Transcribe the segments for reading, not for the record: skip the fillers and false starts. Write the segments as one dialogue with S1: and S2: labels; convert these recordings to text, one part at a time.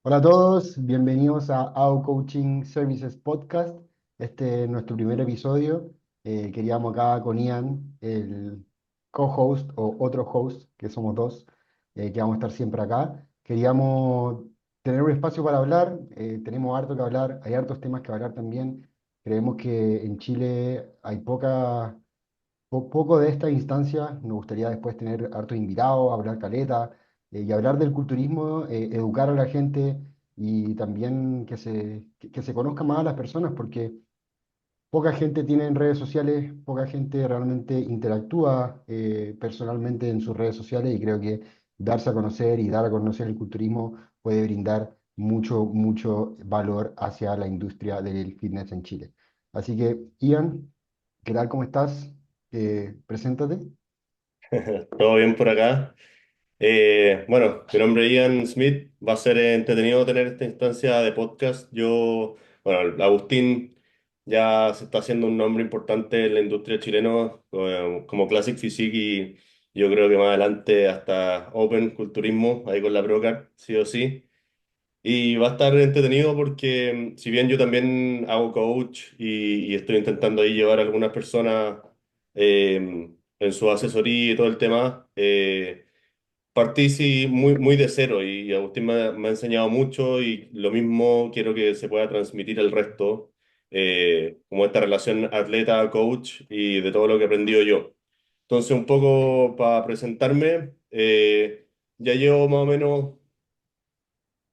S1: Hola a todos, bienvenidos a AO Coaching Services Podcast. Este es nuestro primer episodio. Queríamos acá con Ian, el co-host o otro host, que somos dos, que vamos a estar siempre acá. Queríamos tener un espacio para hablar, tenemos harto que hablar, hay hartos temas que hablar también. Creemos que en Chile hay poco de esta instancia. Nos gustaría después tener hartos invitados, hablar caleta y hablar del culturismo, educar a la gente y también que se conozca más a las personas, porque poca gente tiene en redes sociales, poca gente realmente interactúa personalmente en sus redes sociales, y creo que darse a conocer y dar a conocer el culturismo puede brindar mucho valor hacia la industria del fitness en Chile. Así que, Ian, ¿qué tal? ¿Cómo estás? Preséntate.
S2: Todo bien por acá. Bueno, mi nombre es Ian Smith. Va a ser entretenido tener esta instancia de podcast. Bueno, el Agustín ya se está haciendo un nombre importante en la industria chilena como Classic Physique y yo creo que más adelante hasta Open Culturismo, ahí con la Procard, sí o sí. Y va a estar entretenido porque si bien yo también hago coach y estoy intentando ahí llevar a algunas personas en su asesoría y todo el tema, partí sí muy de cero y Agustín me ha enseñado mucho y lo mismo quiero que se pueda transmitir al resto, como esta relación atleta-coach y de todo lo que he aprendido yo. Entonces, un poco para presentarme, ya llevo más o menos,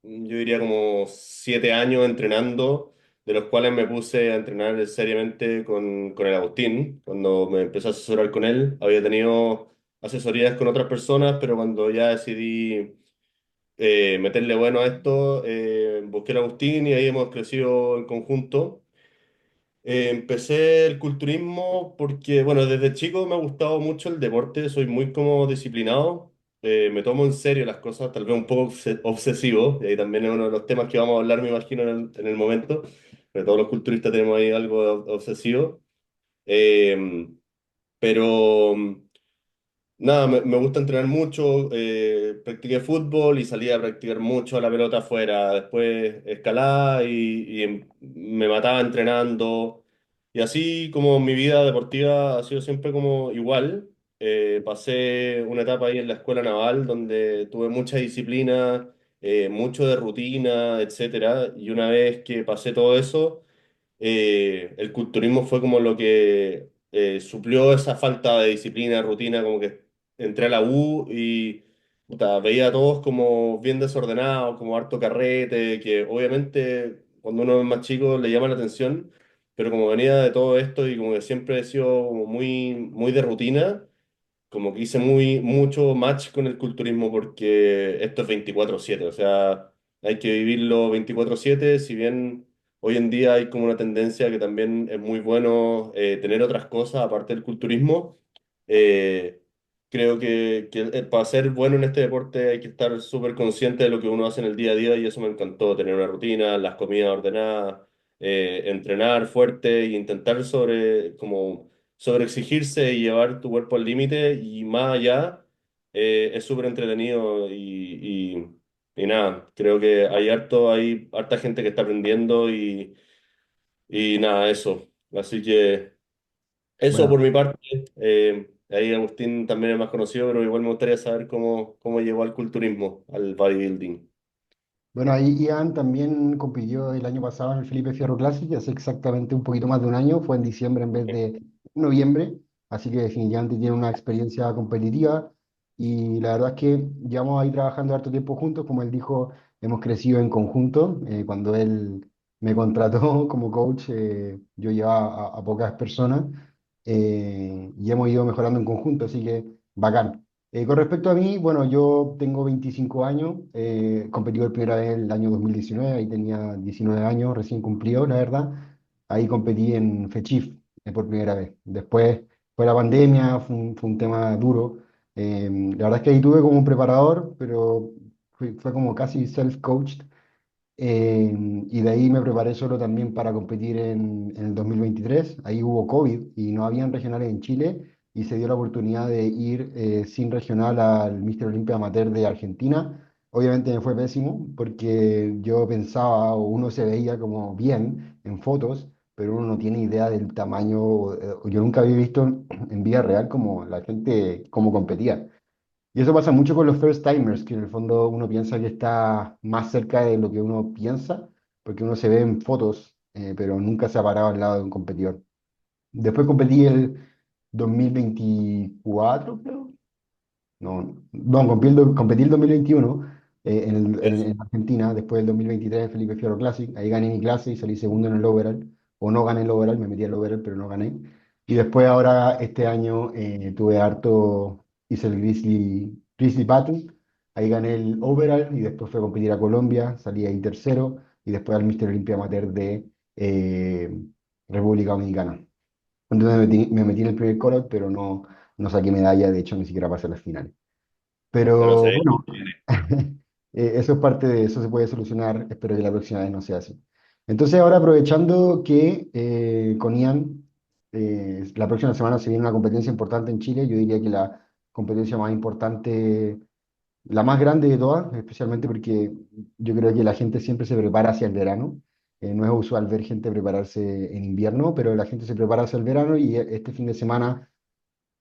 S2: yo diría como 7 años entrenando, de los cuales me puse a entrenar seriamente con el Agustín. Cuando me empecé a asesorar con él, había tenido asesorías con otras personas, pero cuando ya decidí meterle bueno a esto, busqué al Agustín y ahí hemos crecido en conjunto. Empecé el culturismo porque, bueno, desde chico me ha gustado mucho el deporte, soy muy como disciplinado, me tomo en serio las cosas, tal vez un poco obsesivo, y ahí también es uno de los temas que vamos a hablar, me imagino, en el momento, pero todos los culturistas tenemos ahí algo obsesivo. Eh, pero nada, me gusta entrenar mucho, practiqué fútbol y salía a practicar mucho a la pelota afuera, después escalada y me mataba entrenando. Y así como mi vida deportiva ha sido siempre como igual, pasé una etapa ahí en la escuela naval donde tuve mucha disciplina, mucho de rutina, etcétera. Y una vez que pasé todo eso, el culturismo fue como lo que suplió esa falta de disciplina, rutina, como que entré a la U y puta, veía a todos como bien desordenados, como harto carrete, que obviamente cuando uno es más chico le llama la atención, pero como venía de todo esto y como que siempre he sido como muy de rutina, como que hice mucho match con el culturismo porque esto es 24/7, o sea, hay que vivirlo 24/7, si bien hoy en día hay como una tendencia que también es muy bueno tener otras cosas aparte del culturismo. eh, Creo que para ser bueno en este deporte hay que estar súper consciente de lo que uno hace en el día a día y eso me encantó, tener una rutina, las comidas ordenadas, entrenar fuerte e intentar como sobreexigirse y llevar tu cuerpo al límite y más allá, es súper entretenido y nada, creo que hay harta gente que está aprendiendo y nada, eso. Así que eso por
S1: Bueno,
S2: mi parte. Ahí Agustín también es más conocido, pero igual me gustaría saber cómo llegó al culturismo, al bodybuilding.
S1: bueno, ahí Ian también compitió el año pasado en el Felipe Fierro Classic, hace exactamente un poquito más de un año, fue en diciembre en vez de noviembre, así que definitivamente tiene una experiencia competitiva y la verdad es que llevamos ahí trabajando harto tiempo juntos, como él dijo, hemos crecido en conjunto. Cuando él me contrató como coach, yo llevaba a pocas personas, y hemos ido mejorando en conjunto, así que bacán. Con respecto a mí, bueno, yo tengo 25 años, competí por primera vez el año 2019, ahí tenía 19 años recién cumplido, la verdad. Ahí competí en FECHIF por primera vez. Después fue la pandemia, fue un tema duro. La verdad es que ahí tuve como un preparador, pero fue como casi self-coached. Y de ahí me preparé solo también para competir en el 2023. Ahí hubo COVID y no habían regionales en Chile y se dio la oportunidad de ir sin regional al Mister Olympia Amateur de Argentina, obviamente me fue pésimo porque yo pensaba o uno se veía como bien en fotos, pero uno no tiene idea del tamaño. Yo nunca había visto en vida real como la gente cómo competía. Y eso pasa mucho con los first timers, que en el fondo uno piensa que está más cerca de lo que uno piensa, porque uno se ve en fotos, pero nunca se ha parado al lado de un competidor. Después competí el 2024, creo. No, competí el 2021 en Argentina, después del 2023 en Felipe Fierro Classic. Ahí gané mi clase y salí segundo en el overall. O no gané el overall, me metí al overall, pero no gané. Y después ahora, este año, hice el Grizzly Battle. Ahí gané el overall y después fui a competir a Colombia, salí ahí tercero. Y después al Mister Olympia Amateur de República Dominicana. Entonces me metí en el primer core, pero no saqué medalla, de hecho ni siquiera pasé a las finales.
S2: Bueno,
S1: Pero
S2: se
S1: bueno, eso es parte de eso, se puede solucionar, espero que la próxima vez no sea así. Entonces ahora aprovechando que con Ian la próxima semana se viene una competencia importante en Chile, yo diría que la competencia más importante, la más grande de todas, especialmente porque yo creo que la gente siempre se prepara hacia el verano. No es usual ver gente prepararse en invierno, pero la gente se prepara hacia el verano y este fin de semana,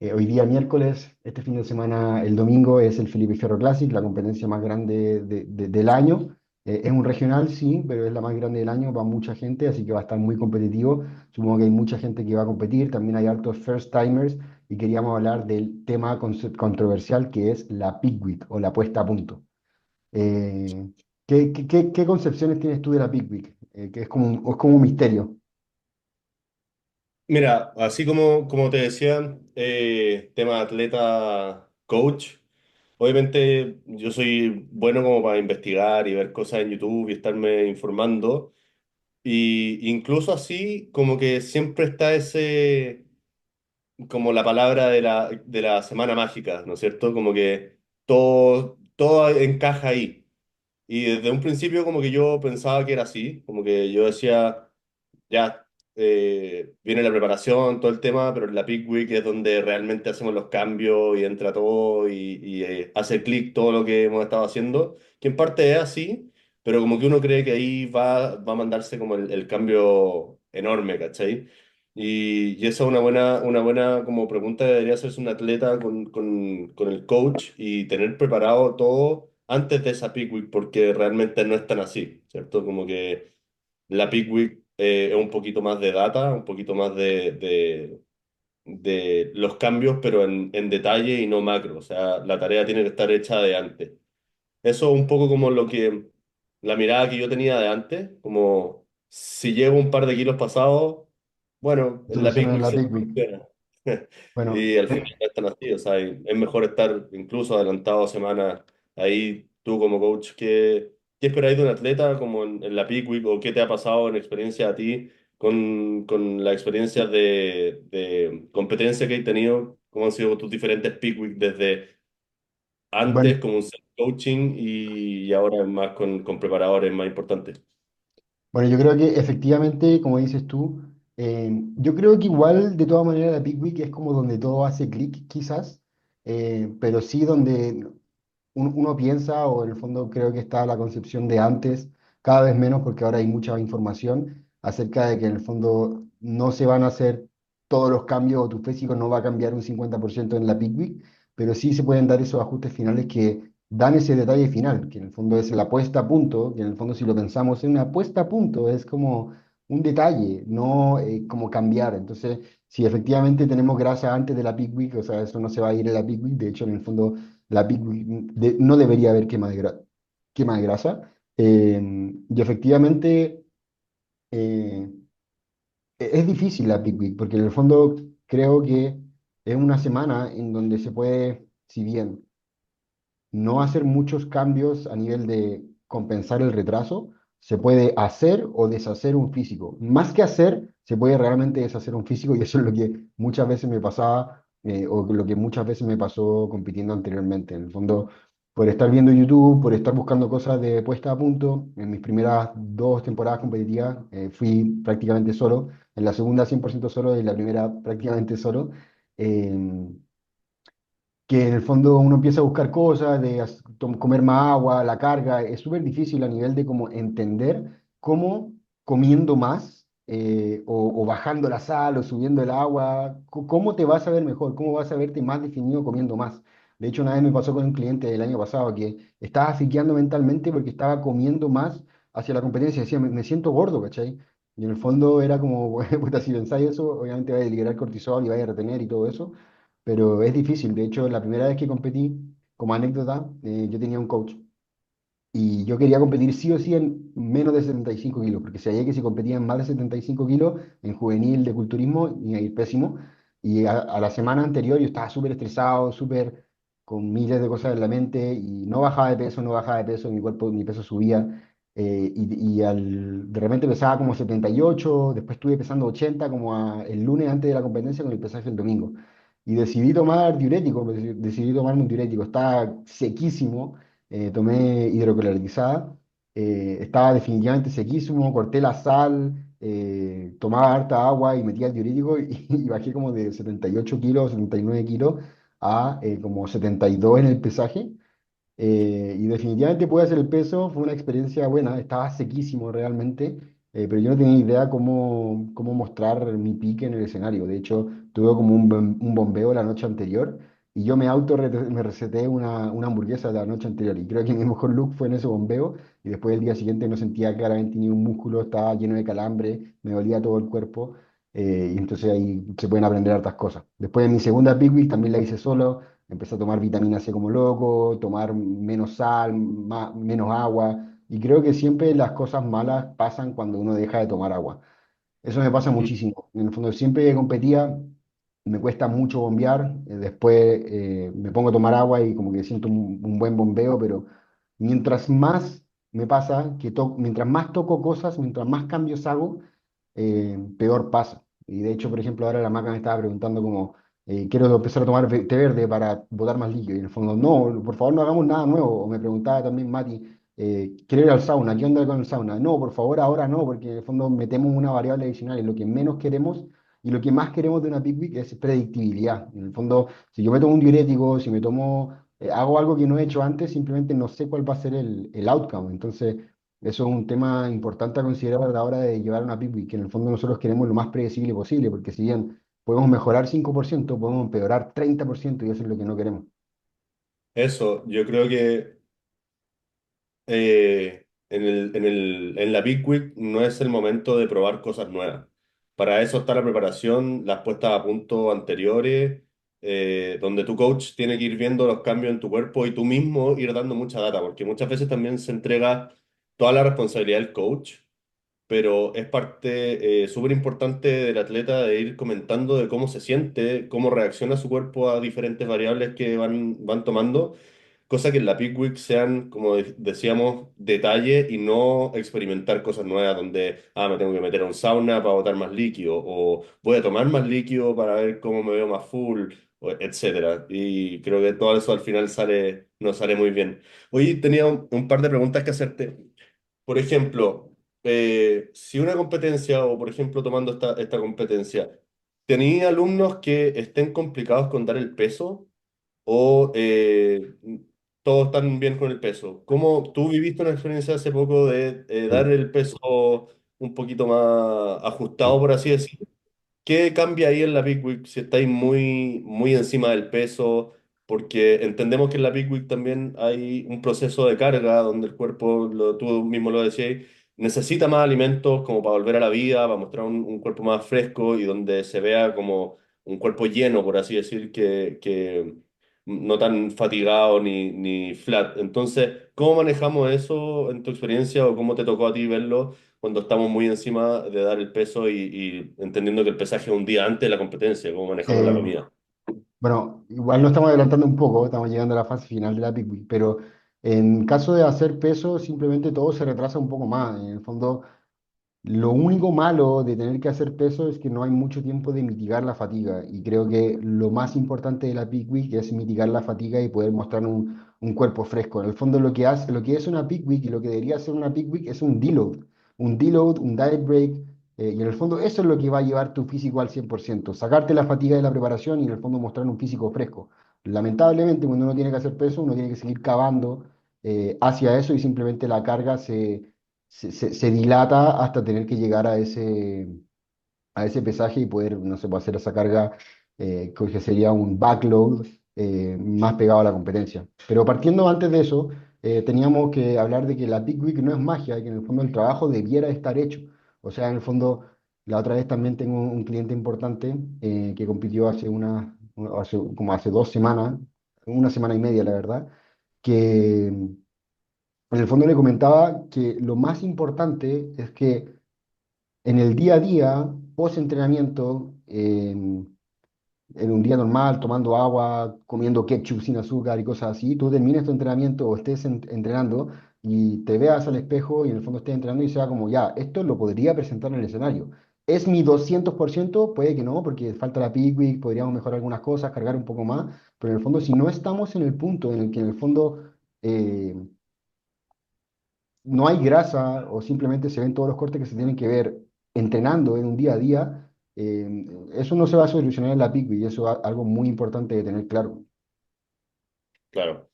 S1: hoy día miércoles, este fin de semana, el domingo, es el Felipe Fierro Classic, la competencia más grande del año. Es un regional, sí, pero es la más grande del año, va mucha gente, así que va a estar muy competitivo. Supongo que hay mucha gente que va a competir, también hay hartos first timers y queríamos hablar del tema controversial que es la Pickwick o la puesta a punto. Eh, ¿qué concepciones tienes tú de la Pickwick? Que es como un misterio.
S2: Mira, así como te decía, tema atleta coach, obviamente yo soy bueno como para investigar y ver cosas en YouTube y estarme informando, y incluso así como que siempre está ese, como la palabra de la semana mágica, ¿no es cierto? Como que todo encaja ahí. Y desde un principio como que yo pensaba que era así, como que yo decía ya viene la preparación, todo el tema, pero en la Peak Week es donde realmente hacemos los cambios y entra todo y hace clic todo lo que hemos estado haciendo, que en parte es así, pero como que uno cree que ahí va a mandarse como el cambio enorme, ¿cachai? Y esa es una buena como pregunta que debería hacerse un atleta con el coach y tener preparado todo antes de esa Peak Week, porque realmente no es tan así, ¿cierto? Como que la Pickwick es un poquito más de data, un poquito más de los cambios, pero en detalle y no macro. O sea, la tarea tiene que estar hecha de antes. Eso es un poco como la mirada que yo tenía de antes, como si llevo un par de kilos pasados, bueno, en la
S1: Soluciones en
S2: Pickwick
S1: la
S2: se
S1: Pickwick.
S2: soluciona.
S1: Bueno,
S2: Y al final no es tan así, o sea, es mejor estar incluso adelantado semanas ahí tú como coach. ¿Qué esperáis de un atleta como en la Peak Week o qué te ha pasado en experiencia a ti con la experiencia de competencia que hay tenido? ¿Cómo han sido tus diferentes Peak Week desde
S1: bueno.
S2: antes como un self-coaching y ahora más con preparadores más importantes?
S1: Bueno, yo creo que efectivamente, como dices tú, yo creo que igual de todas maneras la Peak Week es como donde todo hace clic quizás, pero sí donde uno piensa, o en el fondo creo que está la concepción de antes, cada vez menos porque ahora hay mucha información acerca de que en el fondo no se van a hacer todos los cambios o tu físico no va a cambiar un 50% en la Peak Week, pero sí se pueden dar esos ajustes finales que dan ese detalle final, que en el fondo es la puesta a punto, que en el fondo si lo pensamos en una puesta a punto es como un detalle, no como cambiar. Entonces, si efectivamente tenemos grasa antes de la Peak Week, o sea, eso no se va a ir en la Peak Week, de hecho en el fondo la Big Week no debería haber quema de grasa. Y efectivamente eh, es difícil la Big Week, porque en el fondo creo que es una semana en donde se puede, si bien no hacer muchos cambios a nivel de compensar el retraso, se puede hacer o deshacer un físico. Más que hacer, se puede realmente deshacer un físico y eso es lo que muchas veces me pasaba o lo que muchas veces me pasó compitiendo anteriormente. En el fondo, por estar viendo YouTube, por estar buscando cosas de puesta a punto, en mis primeras 2 temporadas competitivas fui prácticamente solo, en la segunda 100% solo y en la primera prácticamente solo. Em, que en el fondo uno empieza a buscar cosas, de comer más agua, la carga, es súper difícil a nivel de como entender cómo comiendo más o bajando la sal o subiendo el agua, cómo te vas a ver mejor, cómo vas a verte más definido comiendo más. De hecho, una vez me pasó con un cliente el año pasado que estaba asfixiando mentalmente porque estaba comiendo más hacia la competencia, decía, me siento gordo, ¿cachai? Y en el fondo era como, puta, si pensáis eso, obviamente vais a liberar cortisol y vais a retener y todo eso, pero es difícil. De hecho, la primera vez que competí, como anécdota, yo tenía un coach y yo quería competir sí o sí en menos de 75 kilos, porque sabía que si competía en más de 75 kilos en juvenil de culturismo iba a ir pésimo. Y a la semana anterior yo estaba súper estresado, súper con miles de cosas en la mente y no bajaba de peso, no bajaba de peso, mi cuerpo, mi peso subía. De repente pesaba como 78, después estuve pesando 80 como el lunes antes de la competencia con el pesaje el domingo. Y decidí tomar diurético, decidí tomarme un diurético, estaba sequísimo, tomé hidroclorizada, estaba definitivamente sequísimo, corté la sal, tomaba harta agua y metía el diurético y bajé como de 78 kilos, 79 kilos a como 72 en el pesaje. Y definitivamente pude hacer el peso, fue una experiencia buena, estaba sequísimo realmente, pero yo no tenía idea cómo mostrar mi pique en el escenario. De hecho, tuve como un bombeo la noche anterior y yo me receté una hamburguesa la noche anterior y creo que mi mejor look fue en ese bombeo y después el día siguiente no sentía claramente ni un músculo, estaba lleno de calambre, me dolía todo el cuerpo. Y entonces ahí se pueden aprender hartas cosas. Después de mi segunda Big Week también la hice solo. Empecé a tomar vitamina C como loco, tomar menos sal, menos agua. Y creo que siempre las cosas malas pasan cuando uno deja de tomar agua. Eso me pasa
S2: Ujú.
S1: muchísimo. En el fondo, siempre que competía, me cuesta mucho bombear. Después me pongo a tomar agua y como que siento un buen bombeo, pero mientras más me pasa, mientras más toco cosas, mientras más cambios hago, peor pasa. Y de hecho, por ejemplo, ahora la maca me estaba preguntando como, quiero empezar a tomar té verde para botar más líquido. Y en el fondo, no, por favor, no hagamos nada nuevo. O me preguntaba también Mati, quiero ir al sauna, ¿qué onda con el sauna? No, por favor, ahora no, porque en el fondo metemos una variable adicional y lo que menos queremos y lo que más queremos de una Big Week es predictibilidad. En el fondo, si yo me tomo un diurético, si me tomo, hago algo que no he hecho antes, simplemente no sé cuál va a ser el outcome. Entonces, eso es un tema importante a considerar a la hora de llevar una Big Week, que en el fondo nosotros queremos lo más predecible posible, porque si bien podemos mejorar 5%, podemos empeorar 30% y eso es lo que no queremos.
S2: Eso, yo creo que en la Big Week no es el momento de probar cosas nuevas. Para eso está la preparación, las puestas a punto anteriores, donde tu coach tiene que ir viendo los cambios en tu cuerpo y tú mismo ir dando mucha data, porque muchas veces también se entrega toda la responsabilidad del coach, pero es parte súper importante del atleta de ir comentando de cómo se siente, cómo reacciona su cuerpo a diferentes variables que van tomando. Cosa que en la Peak Week sean, como decíamos, detalle y no experimentar cosas nuevas donde, me tengo que meter a un sauna para botar más líquido o voy a tomar más líquido para ver cómo me veo más full, etcétera. Y creo que todo eso al final nos sale muy bien. Hoy tenía un par de preguntas que hacerte. Por ejemplo, si una competencia, o por ejemplo tomando esta competencia, ¿tenía alumnos que estén complicados con dar el peso? ¿O todos están bien con el peso? ¿Cómo tú viviste una experiencia hace poco de dar
S1: Sí.
S2: el peso un poquito más ajustado,
S1: Sí.
S2: por así decirlo? ¿Qué cambia ahí en la Big Week si estáis muy, muy encima del peso? Porque entendemos que en la Big Week también hay un proceso de carga donde el cuerpo, tú mismo lo decías, necesita más alimentos como para volver a la vida, para mostrar un cuerpo más fresco y donde se vea como un cuerpo lleno, por así decir, que no tan fatigado ni flat. Entonces, ¿cómo manejamos eso en tu experiencia o cómo te tocó a ti verlo cuando estamos muy encima de dar el peso y entendiendo que el pesaje es un día antes de la competencia? ¿Cómo manejamos la
S1: Eh,
S2: comida?
S1: bueno, igual nos estamos adelantando un poco, estamos llegando a la fase final de la Big Week, pero en caso de hacer peso, simplemente todo se retrasa un poco más. En el fondo, lo único malo de tener que hacer peso es que no hay mucho tiempo de mitigar la fatiga y creo que lo más importante de la Peak Week es mitigar la fatiga y poder mostrar un cuerpo fresco. En el fondo lo que es una Peak Week y lo que debería ser una Peak Week es un deload, un diet break y en el fondo eso es lo que va a llevar tu físico al 100%, sacarte la fatiga de la preparación y en el fondo mostrar un físico fresco. Lamentablemente, cuando uno tiene que hacer peso, uno tiene que seguir cavando hacia eso y simplemente la carga se dilata hasta tener que llegar a ese pesaje y poder, no sé, pues, hacer esa carga que sería un backload más pegado a la competencia. Pero partiendo antes de eso, teníamos que hablar de que la Big Week no es magia y que en el fondo el trabajo debiera estar hecho. O sea, en el fondo, la otra vez también tengo un cliente importante que compitió como hace 2 semanas, una semana y media, la verdad, que en el fondo le comentaba que lo más importante es que en el día a día, post entrenamiento, en un día normal, tomando agua, comiendo ketchup sin azúcar y cosas así, tú termines tu entrenamiento o estés entrenando y te veas al espejo y en el fondo estés entrenando y sea como, ya, esto lo podría presentar en el escenario. ¿Es mi 200%? Puede que no, porque falta la peak week, podríamos mejorar algunas cosas, cargar un poco más, pero en el fondo, si no estamos en el punto en el que en el fondo eh, no hay grasa o simplemente se ven todos los cortes que se tienen que ver entrenando en un día a día, eso no se va a solucionar en la pico y eso es algo muy importante de tener claro.
S2: Claro.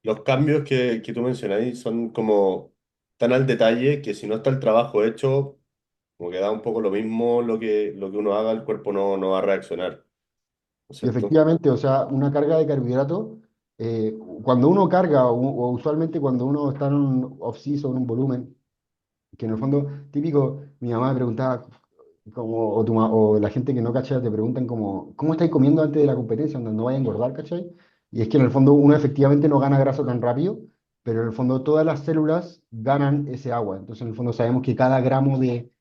S2: Los cambios que tú mencionáis son como tan al detalle que si no está el trabajo hecho, como que da un poco lo mismo lo que uno haga, el cuerpo no va a reaccionar, ¿no es
S1: Y
S2: cierto?
S1: efectivamente, o sea, una carga de carbohidratos, cuando uno carga o usualmente cuando uno está en un off-season, en un volumen, que en el fondo, típico, mi mamá me preguntaba, como, o la gente que no cacha te preguntan como, ¿cómo estáis comiendo antes de la competencia donde no vaya a engordar, cachai? Y es que en el fondo uno efectivamente no gana grasa tan rápido, pero en el fondo todas las células ganan ese agua. Entonces en el fondo sabemos que cada gramo de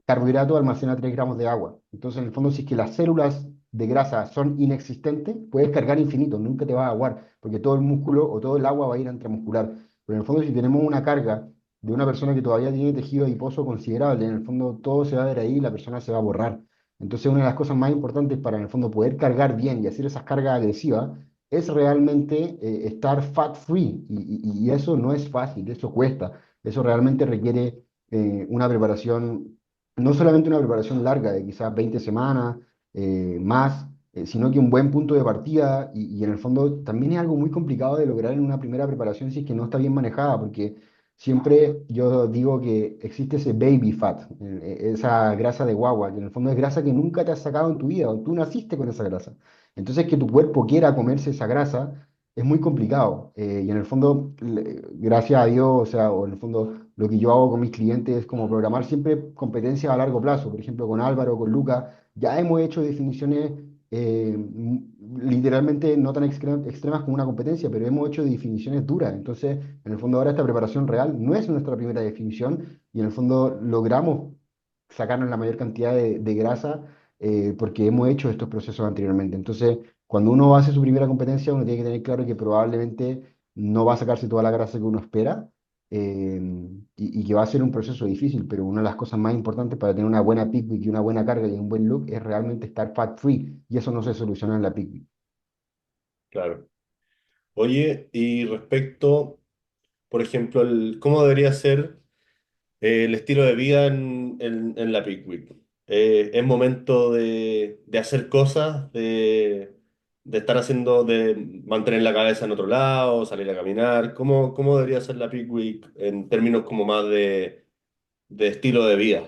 S1: carbohidrato almacena 3 gramos de agua. Entonces en el fondo si es que las células de grasa son inexistentes, puedes cargar infinito, nunca te vas a aguar, porque todo el músculo o todo el agua va a ir a intramuscular. Pero en el fondo si tenemos una carga de una persona que todavía tiene tejido adiposo considerable, en el fondo todo se va a ver ahí y la persona se va a borrar. Entonces, una de las cosas más importantes para, en el fondo, poder cargar bien y hacer esas cargas agresivas es realmente estar fat free. Y eso no es fácil, eso cuesta. Eso realmente requiere una preparación, no solamente una preparación larga de quizás 20 semanas más, sino que un buen punto de partida. Y en el fondo también es algo muy complicado de lograr en una primera preparación si es que no está bien manejada, porque siempre yo digo que existe ese baby fat, esa grasa de guagua, que en el fondo es grasa que nunca te has sacado en tu vida, o tú naciste con esa grasa. Entonces, que tu cuerpo quiera comerse esa grasa es muy complicado. Y en el fondo, gracias a Dios, o sea, o en el fondo, lo que yo hago con mis clientes es como programar siempre competencias a largo plazo. Por ejemplo, con Álvaro, con Luca, ya hemos hecho definiciones literalmente no tan extremas como una competencia, pero hemos hecho definiciones duras. Entonces, en el fondo ahora esta preparación real no es nuestra primera definición y en el fondo logramos sacarnos la mayor cantidad de grasa porque hemos hecho estos procesos anteriormente. Entonces, cuando uno hace su primera competencia, uno tiene que tener claro que probablemente no va a sacarse toda la grasa que uno espera eh, y que va a ser un proceso difícil, pero una de las cosas más importantes para tener una buena peak week y una buena carga y un buen look es realmente estar fat free y eso no se soluciona en la peak week.
S2: Claro. Oye, y respecto, por ejemplo, cómo debería ser el estilo de vida en la Peak Week. Es momento de hacer cosas, de estar haciendo, de mantener la cabeza en otro lado, salir a caminar. ¿Cómo debería ser la Peak Week en términos como más de estilo de vida?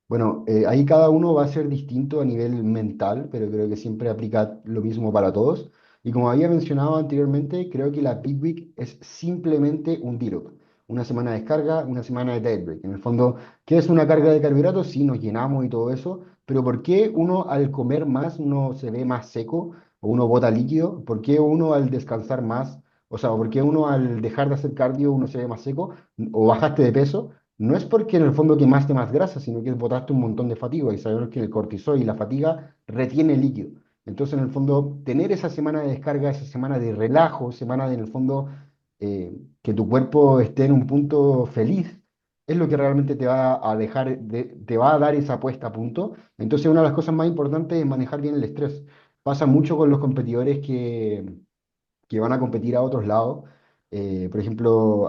S1: Bueno, ahí cada uno va a ser distinto a nivel mental, pero creo que siempre aplica lo mismo para todos. Y como había mencionado anteriormente, creo que la Big Week es simplemente un deload. Una semana de descarga, una semana de diet break. En el fondo, ¿qué es una carga de carbohidratos? Sí, nos llenamos y todo eso, pero ¿por qué uno al comer más uno se ve más seco o uno bota líquido? ¿Por qué uno al descansar más, o sea, por qué uno al dejar de hacer cardio uno se ve más seco o bajaste de peso? No es porque en el fondo quemaste más grasa, sino que botaste un montón de fatiga y sabemos que el cortisol y la fatiga retiene líquido. Entonces, en el fondo, tener esa semana de descarga, esa semana de relajo, semana de, en el fondo, que tu cuerpo esté en un punto feliz, es lo que realmente te va a dejar, te va a dar esa puesta a punto. Entonces, una de las cosas más importantes es manejar bien el estrés. Pasa mucho con los competidores que van a competir a otros lados, por ejemplo,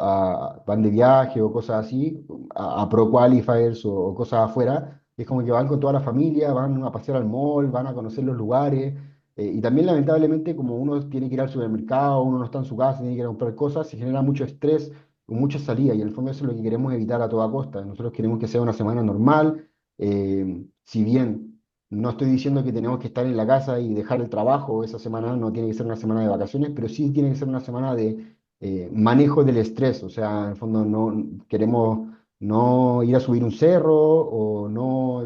S1: van de viaje o cosas así, a Pro Qualifiers o cosas afuera, es como que van con toda la familia, van a pasear al mall, van a conocer los lugares, Y también lamentablemente como uno tiene que ir al supermercado, uno no está en su casa, tiene que ir a comprar cosas, se genera mucho estrés, mucha salida y en el fondo eso es lo que queremos evitar a toda costa. Nosotros queremos que sea una semana normal, si bien no estoy diciendo que tenemos que estar en la casa y dejar el trabajo esa semana, no tiene que ser una semana de vacaciones, pero sí tiene que ser una semana de manejo del estrés, o sea, en el fondo no queremos no ir a subir un cerro o no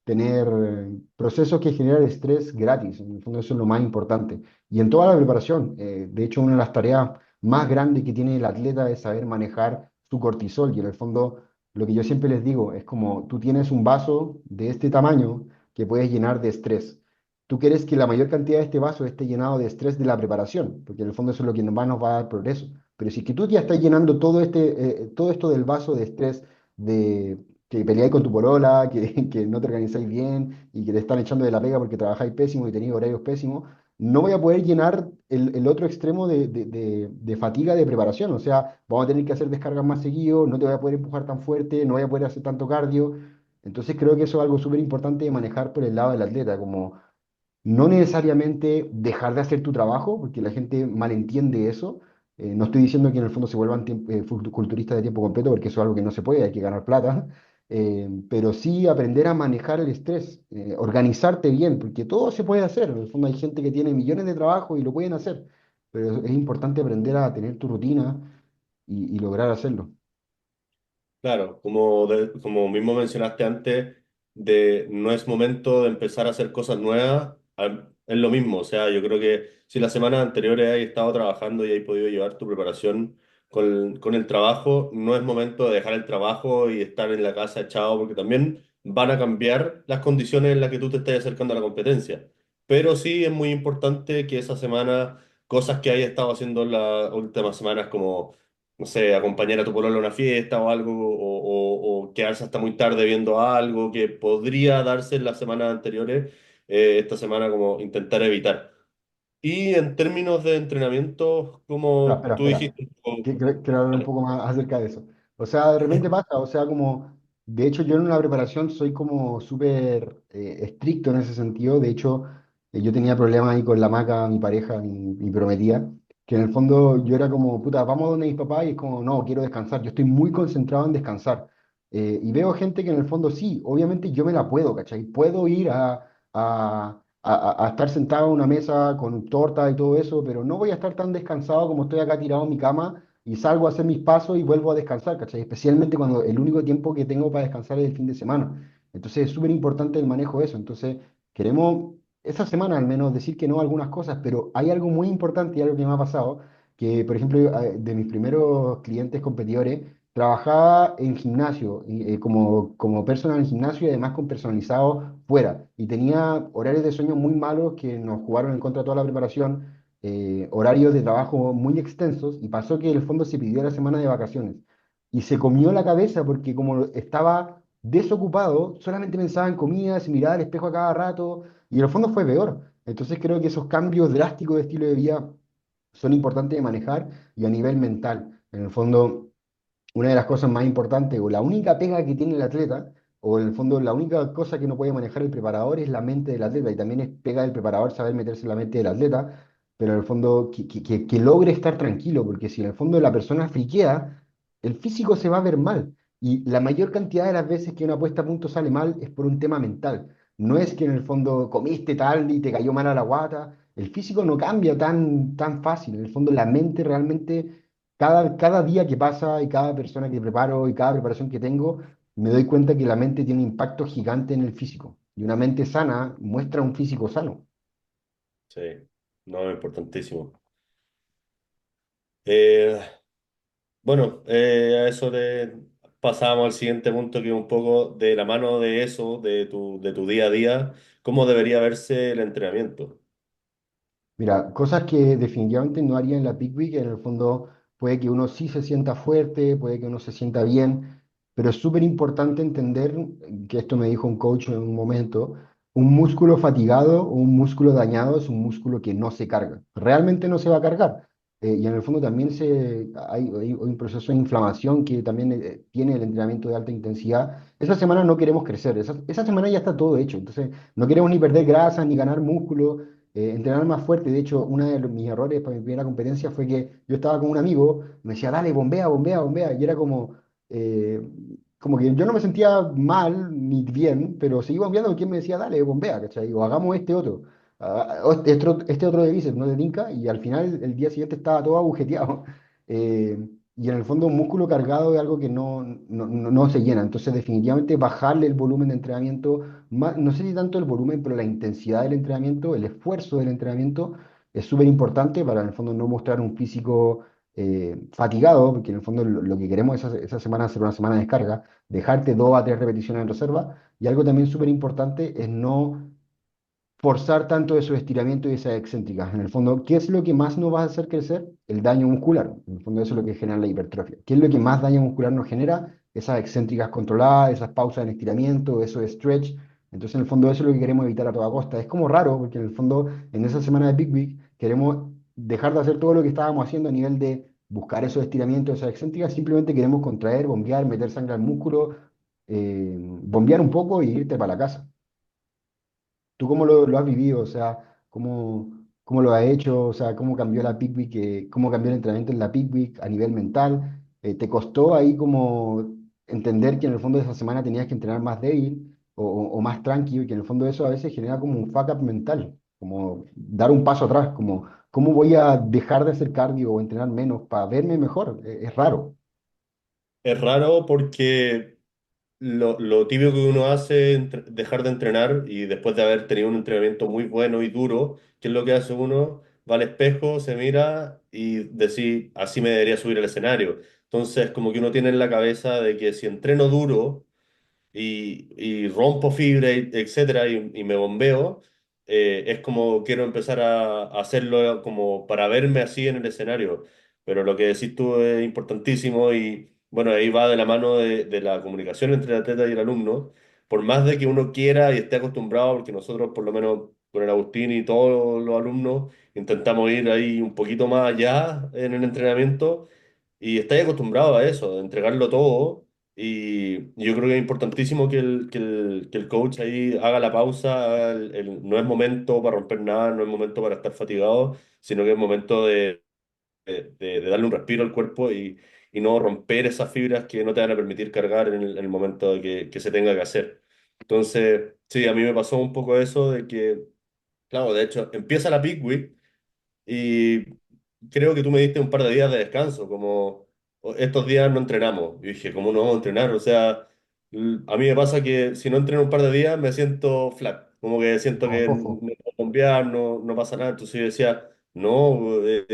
S1: tener procesos que generan estrés gratis, en el fondo eso es lo más importante. Y en toda la preparación, de hecho, una de las tareas más grandes que tiene el atleta es saber manejar su cortisol y en el fondo lo que yo siempre les digo es como tú tienes un vaso de este tamaño que puedes llenar de estrés. Tú quieres que la mayor cantidad de este vaso esté llenado de estrés de la preparación, porque en el fondo eso es lo que más nos va a dar progreso. Pero si es que tú ya estás llenando todo esto del vaso de estrés, de que peleáis con tu polola, que no te organizáis bien y que te están echando de la pega porque trabajáis pésimo y tenéis horarios pésimos, no voy a poder llenar el otro extremo de fatiga de preparación. O sea, vamos a tener que hacer descargas más seguido, no te voy a poder empujar tan fuerte, no voy a poder hacer tanto cardio. Entonces creo que eso es algo súper importante de manejar por el lado del atleta, como no necesariamente dejar de hacer tu trabajo, porque la gente malentiende eso. No estoy diciendo que en el fondo se vuelvan culturistas de tiempo completo, porque eso es algo que no se puede, hay que ganar plata. Pero sí aprender a manejar el estrés, organizarte bien, porque todo se puede hacer. En el fondo hay gente que tiene millones de trabajo y lo pueden hacer, pero es importante aprender a tener tu rutina y lograr hacerlo.
S2: Claro, como mismo mencionaste antes, no es momento de empezar a hacer cosas nuevas, es lo mismo. O sea, yo creo que si las semanas anteriores has estado trabajando y has podido llevar tu preparación con el trabajo, no es momento de dejar el trabajo y estar en la casa echado, porque también van a cambiar las condiciones en las que tú te estés acercando a la competencia. Pero sí es muy importante que esa semana, cosas que hayas estado haciendo en las últimas semanas, como no sé, acompañar a tu polola a una fiesta o algo, o quedarse hasta muy tarde viendo algo que podría darse en las semanas anteriores, esta semana como intentar evitar. Y en términos de entrenamiento,
S1: Espera,
S2: como
S1: espera,
S2: tú
S1: espera.
S2: dijiste,
S1: Quiero hablar un
S2: ¿vale?
S1: poco más acerca de eso. O sea, de repente pasa, o sea, como, de hecho yo en una preparación soy como súper estricto en ese sentido. De hecho, yo tenía problemas ahí con la maca, mi pareja, mi prometida, que en el fondo yo era como, puta, vamos donde mis papás y es como, no, quiero descansar. Yo estoy muy concentrado en descansar. Y veo gente que en el fondo sí, obviamente yo me la puedo, ¿cachai? Puedo ir a estar sentado en una mesa con torta y todo eso, pero no voy a estar tan descansado como estoy acá tirado en mi cama y salgo a hacer mis pasos y vuelvo a descansar, ¿cachai? Especialmente cuando el único tiempo que tengo para descansar es el fin de semana. Entonces es súper importante el manejo de eso. Entonces queremos esta semana al menos decir que no a algunas cosas, pero hay algo muy importante y algo que me ha pasado, que por ejemplo de mis primeros clientes competidores, trabajaba en gimnasio, como personal en gimnasio y además con personalizado fuera. Y tenía horarios de sueño muy malos que nos jugaron en contra de toda la preparación, horarios de trabajo muy extensos y pasó que en el fondo se pidió la semana de vacaciones. Y se comió la cabeza porque como estaba desocupado, solamente pensaba en comida, se miraba al espejo a cada rato y en el fondo fue peor. Entonces creo que esos cambios drásticos de estilo de vida son importantes de manejar y a nivel mental. En el fondo una de las cosas más importantes o la única pega que tiene el atleta, o en el fondo la única cosa que no puede manejar el preparador es la mente del atleta y también es pega del preparador saber meterse en la mente del atleta, pero en el fondo que logre estar tranquilo, porque si en el fondo la persona friquea, el físico se va a ver mal. Y la mayor cantidad de las veces que una puesta a punto sale mal es por un tema mental. No es que en el fondo comiste tal y te cayó mal a la guata. El físico no cambia tan fácil. En el fondo la mente realmente cada día que pasa y cada persona que preparo y cada preparación que tengo, me doy cuenta que la mente tiene un impacto gigante en el físico. Y una mente sana muestra un físico sano.
S2: Sí, no, importantísimo. Eh, bueno, a eso le pasamos al siguiente punto, que es un poco de la mano de eso, de tu día a día, cómo debería verse el entrenamiento.
S1: Mira, cosas que definitivamente no haría en la Peak Week, en el fondo puede que uno sí se sienta fuerte, puede que uno se sienta bien, pero es súper importante entender, que esto me dijo un coach en un momento, un músculo fatigado o un músculo dañado es un músculo que no se carga, realmente no se va a cargar. Y en el fondo también hay un proceso de inflamación que también tiene el entrenamiento de alta intensidad. Esa semana no queremos crecer, esa semana ya está todo hecho, entonces no queremos ni perder grasa ni ganar músculo. entrenar más fuerte. De hecho, uno de mis errores para mi primera competencia fue que yo estaba con un amigo, me decía, dale, bombea, bombea, bombea, y era eh, como que yo no me sentía mal ni bien, pero seguí bombeando porque él me decía, dale, bombea, ¿cachai? O hagamos este otro. Este otro de bíceps, no de tinca, y al final el día siguiente estaba todo agujeteado. Eh, y en el fondo un músculo cargado es algo que no se llena. Entonces definitivamente bajarle el volumen de entrenamiento, no sé si tanto el volumen, pero la intensidad del entrenamiento, el esfuerzo del entrenamiento es súper importante para en el fondo no mostrar un físico fatigado, porque en el fondo lo que queremos esa semana es hacer una semana de descarga, dejarte 2 a 3 repeticiones en reserva. Y algo también súper importante es no forzar tanto esos estiramientos y esas excéntricas. En el fondo, ¿qué es lo que más nos va a hacer crecer? El daño muscular. En el fondo, eso es lo que genera la hipertrofia. ¿Qué es lo que más daño muscular nos genera? Esas excéntricas controladas, esas pausas en estiramiento, eso de stretch. Entonces, en el fondo, eso es lo que queremos evitar a toda costa. Es como raro, porque en el fondo, en esa semana de Big Week, queremos dejar de hacer todo lo que estábamos haciendo a nivel de buscar esos estiramientos, esas excéntricas. Simplemente queremos contraer, bombear, meter sangre al músculo, bombear un poco y irte para la casa. ¿Tú cómo lo has vivido? O sea, ¿cómo lo has hecho? O sea, ¿cómo cambió la Peak Week? ¿Cómo cambió el entrenamiento en la Peak Week a nivel mental? ¿Te costó ahí como entender que en el fondo de esa semana tenías que entrenar más débil o más tranquilo y que en el fondo eso a veces genera como un fuck up mental, como dar un paso atrás, como ¿cómo voy a dejar de hacer cardio o entrenar menos para verme mejor? Es raro.
S2: Es raro porque lo típico que uno hace es dejar de entrenar y después de haber tenido un entrenamiento muy bueno y duro, ¿qué es lo que hace uno? Va al espejo, se mira y decir, así me debería subir al escenario. Entonces, como que uno tiene en la cabeza de que si entreno duro, y rompo fibra, etcétera, y me bombeo, es como quiero empezar a hacerlo como para verme así en el escenario. Pero lo que decís tú es importantísimo y bueno, ahí va de la mano de la comunicación entre el atleta y el alumno. Por más de que uno quiera y esté acostumbrado, porque nosotros por lo menos con el Agustín y todos los alumnos intentamos ir ahí un poquito más allá en el entrenamiento y estáis acostumbrado a eso, a entregarlo todo. Y yo creo que es importantísimo que el coach ahí haga la pausa, no es momento para romper nada, no es momento para estar fatigado, sino que es momento de darle un respiro al cuerpo y no romper esas fibras que no te van a permitir cargar en el momento de que se tenga que hacer. Entonces, sí, a mí me pasó un poco eso de que, claro, de hecho, empieza la peak week y creo que tú me diste un par de días de descanso, como estos días no entrenamos. Y dije, ¿cómo no vamos a entrenar? O sea, a mí me pasa que si no entreno un par de días me siento flat, como que siento
S1: Como
S2: que
S1: fofo.
S2: no puedo bombear, no pasa nada. Entonces yo decía, no,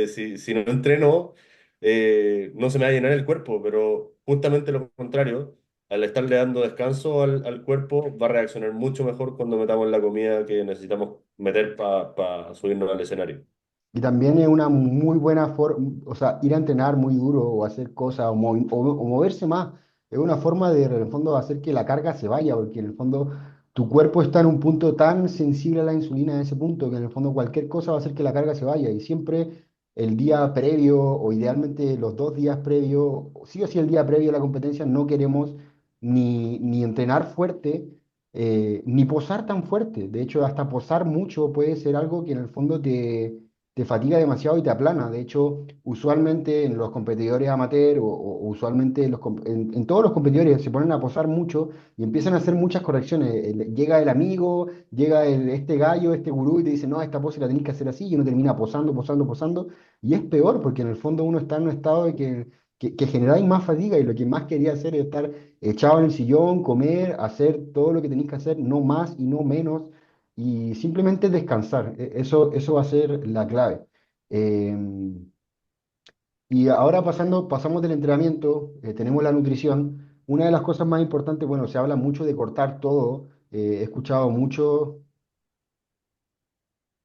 S2: si no entreno, no se me va a llenar el cuerpo, pero justamente lo contrario. Al estarle dando descanso al cuerpo, va a reaccionar mucho mejor cuando metamos la comida que necesitamos meter para subirnos al escenario.
S1: Y también es una muy buena forma, o sea, ir a entrenar muy duro o hacer cosas o moverse más, es una forma de, en el fondo, hacer que la carga se vaya, porque en el fondo tu cuerpo está en un punto tan sensible a la insulina en ese punto que en el fondo cualquier cosa va a hacer que la carga se vaya. Y siempre el día previo o idealmente los 2 días previos, sí o sí el día previo a la competencia, no queremos ni entrenar fuerte ni posar tan fuerte. De hecho, hasta posar mucho puede ser algo que en el fondo te fatiga demasiado y te aplana. De hecho, usualmente en los competidores amateur o usualmente en todos los competidores se ponen a posar mucho y empiezan a hacer muchas correcciones. Llega el amigo, llega este gallo, este gurú y te dice, no, esta pose la tenés que hacer así y uno termina posando, posando, posando. Y es peor porque en el fondo uno está en un estado de que generáis más fatiga y lo que más quería hacer es estar echado en el sillón, comer, hacer todo lo que tenéis que hacer, no más y no menos y simplemente descansar. Eso va a ser la clave. Y ahora pasamos del entrenamiento, tenemos la nutrición. Una de las cosas más importantes, bueno, se habla mucho de cortar todo. He escuchado mucho,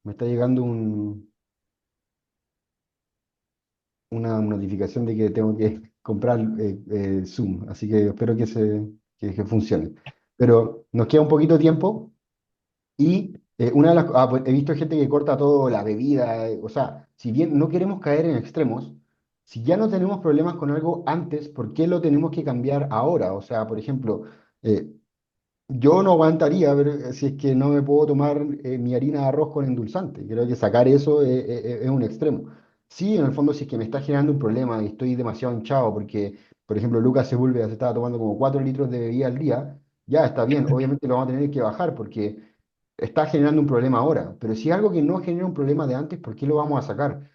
S1: me está llegando una notificación de que tengo que comprar Zoom, así que espero que funcione. Pero nos queda un poquito de tiempo. Y pues, he visto gente que corta todo, la bebida, o sea, si bien no queremos caer en extremos, si ya no tenemos problemas con algo antes, ¿por qué lo tenemos que cambiar ahora? O sea, por ejemplo, eh, Yo no aguantaría ver si es que no me puedo tomar mi harina de arroz con endulzante. Creo que sacar eso es un extremo. Sí, en el fondo, si es que me está generando un problema y estoy demasiado hinchado porque, por ejemplo, Lucas Sepúlveda se estaba tomando como 4 litros de bebida al día, ya está bien, obviamente lo vamos a tener que bajar porque está generando un problema ahora. Pero si es algo que no genera un problema de antes, ¿por qué lo vamos a sacar?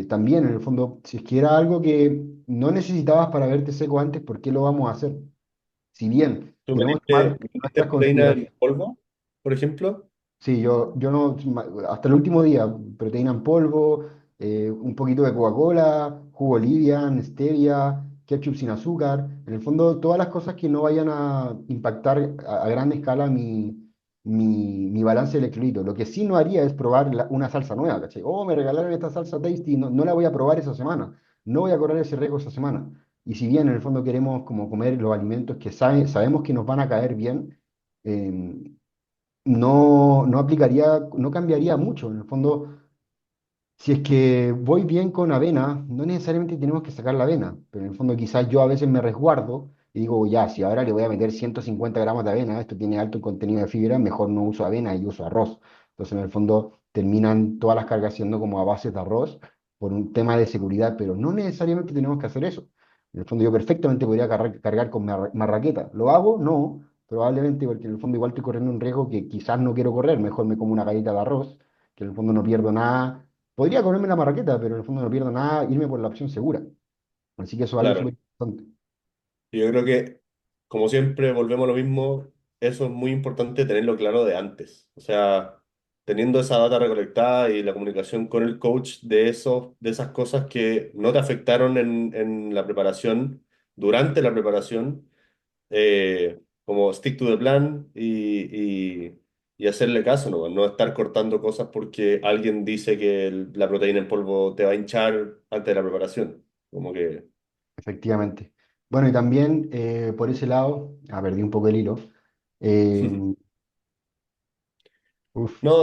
S1: También, en el fondo, si es que era algo que no necesitabas para verte seco antes, ¿por qué lo vamos a hacer? Si bien
S2: ¿Tú
S1: debemos tomar
S2: metiste
S1: nuestras
S2: proteína en
S1: consideraciones.
S2: polvo, por ejemplo?
S1: Sí, yo no, hasta el último día, proteína en polvo, un poquito de Coca-Cola, jugo Livian, stevia, ketchup sin azúcar. En el fondo, todas las cosas que no vayan a impactar a gran escala mi balance de electrolitos. Lo que sí no haría es probar una salsa nueva, ¿cachai? Oh, me regalaron esta salsa tasty, no, no la voy a probar esa semana. No voy a correr ese riesgo esa semana. Y si bien en el fondo queremos como comer los alimentos que sabemos que nos van a caer bien, em, no aplicaría, no cambiaría mucho. En el fondo, si es que voy bien con avena, no necesariamente tenemos que sacar la avena, pero en el fondo quizás yo a veces me resguardo y digo, ya, si ahora le voy a meter 150 gramos de avena, esto tiene alto contenido de fibra, mejor no uso avena y uso arroz. Entonces, en el fondo, terminan todas las cargas siendo como a base de arroz por un tema de seguridad, pero no necesariamente tenemos que hacer eso. En el fondo, yo perfectamente podría cargar con marraqueta. ¿Lo hago? No, probablemente porque en el fondo igual estoy corriendo un riesgo que quizás no quiero correr, mejor me como una galleta de arroz, que en el fondo no pierdo nada. Podría comerme la marraqueta, pero en el fondo no pierdo nada, irme por la opción segura. Así que eso es algo
S2: Claro.
S1: súper importante.
S2: Y yo creo que, como siempre, volvemos a lo mismo, eso es muy importante tenerlo claro de antes. O sea, teniendo esa data recolectada y la comunicación con el coach de de esas cosas que no te afectaron en la preparación, durante la preparación, como stick to the plan y hacerle caso, ¿no? No estar cortando cosas porque alguien dice que la proteína en polvo te va a hinchar antes de la preparación. Como que...
S1: Efectivamente. Bueno, y también por ese lado, perdí un poco el hilo. eh, uf,
S2: No,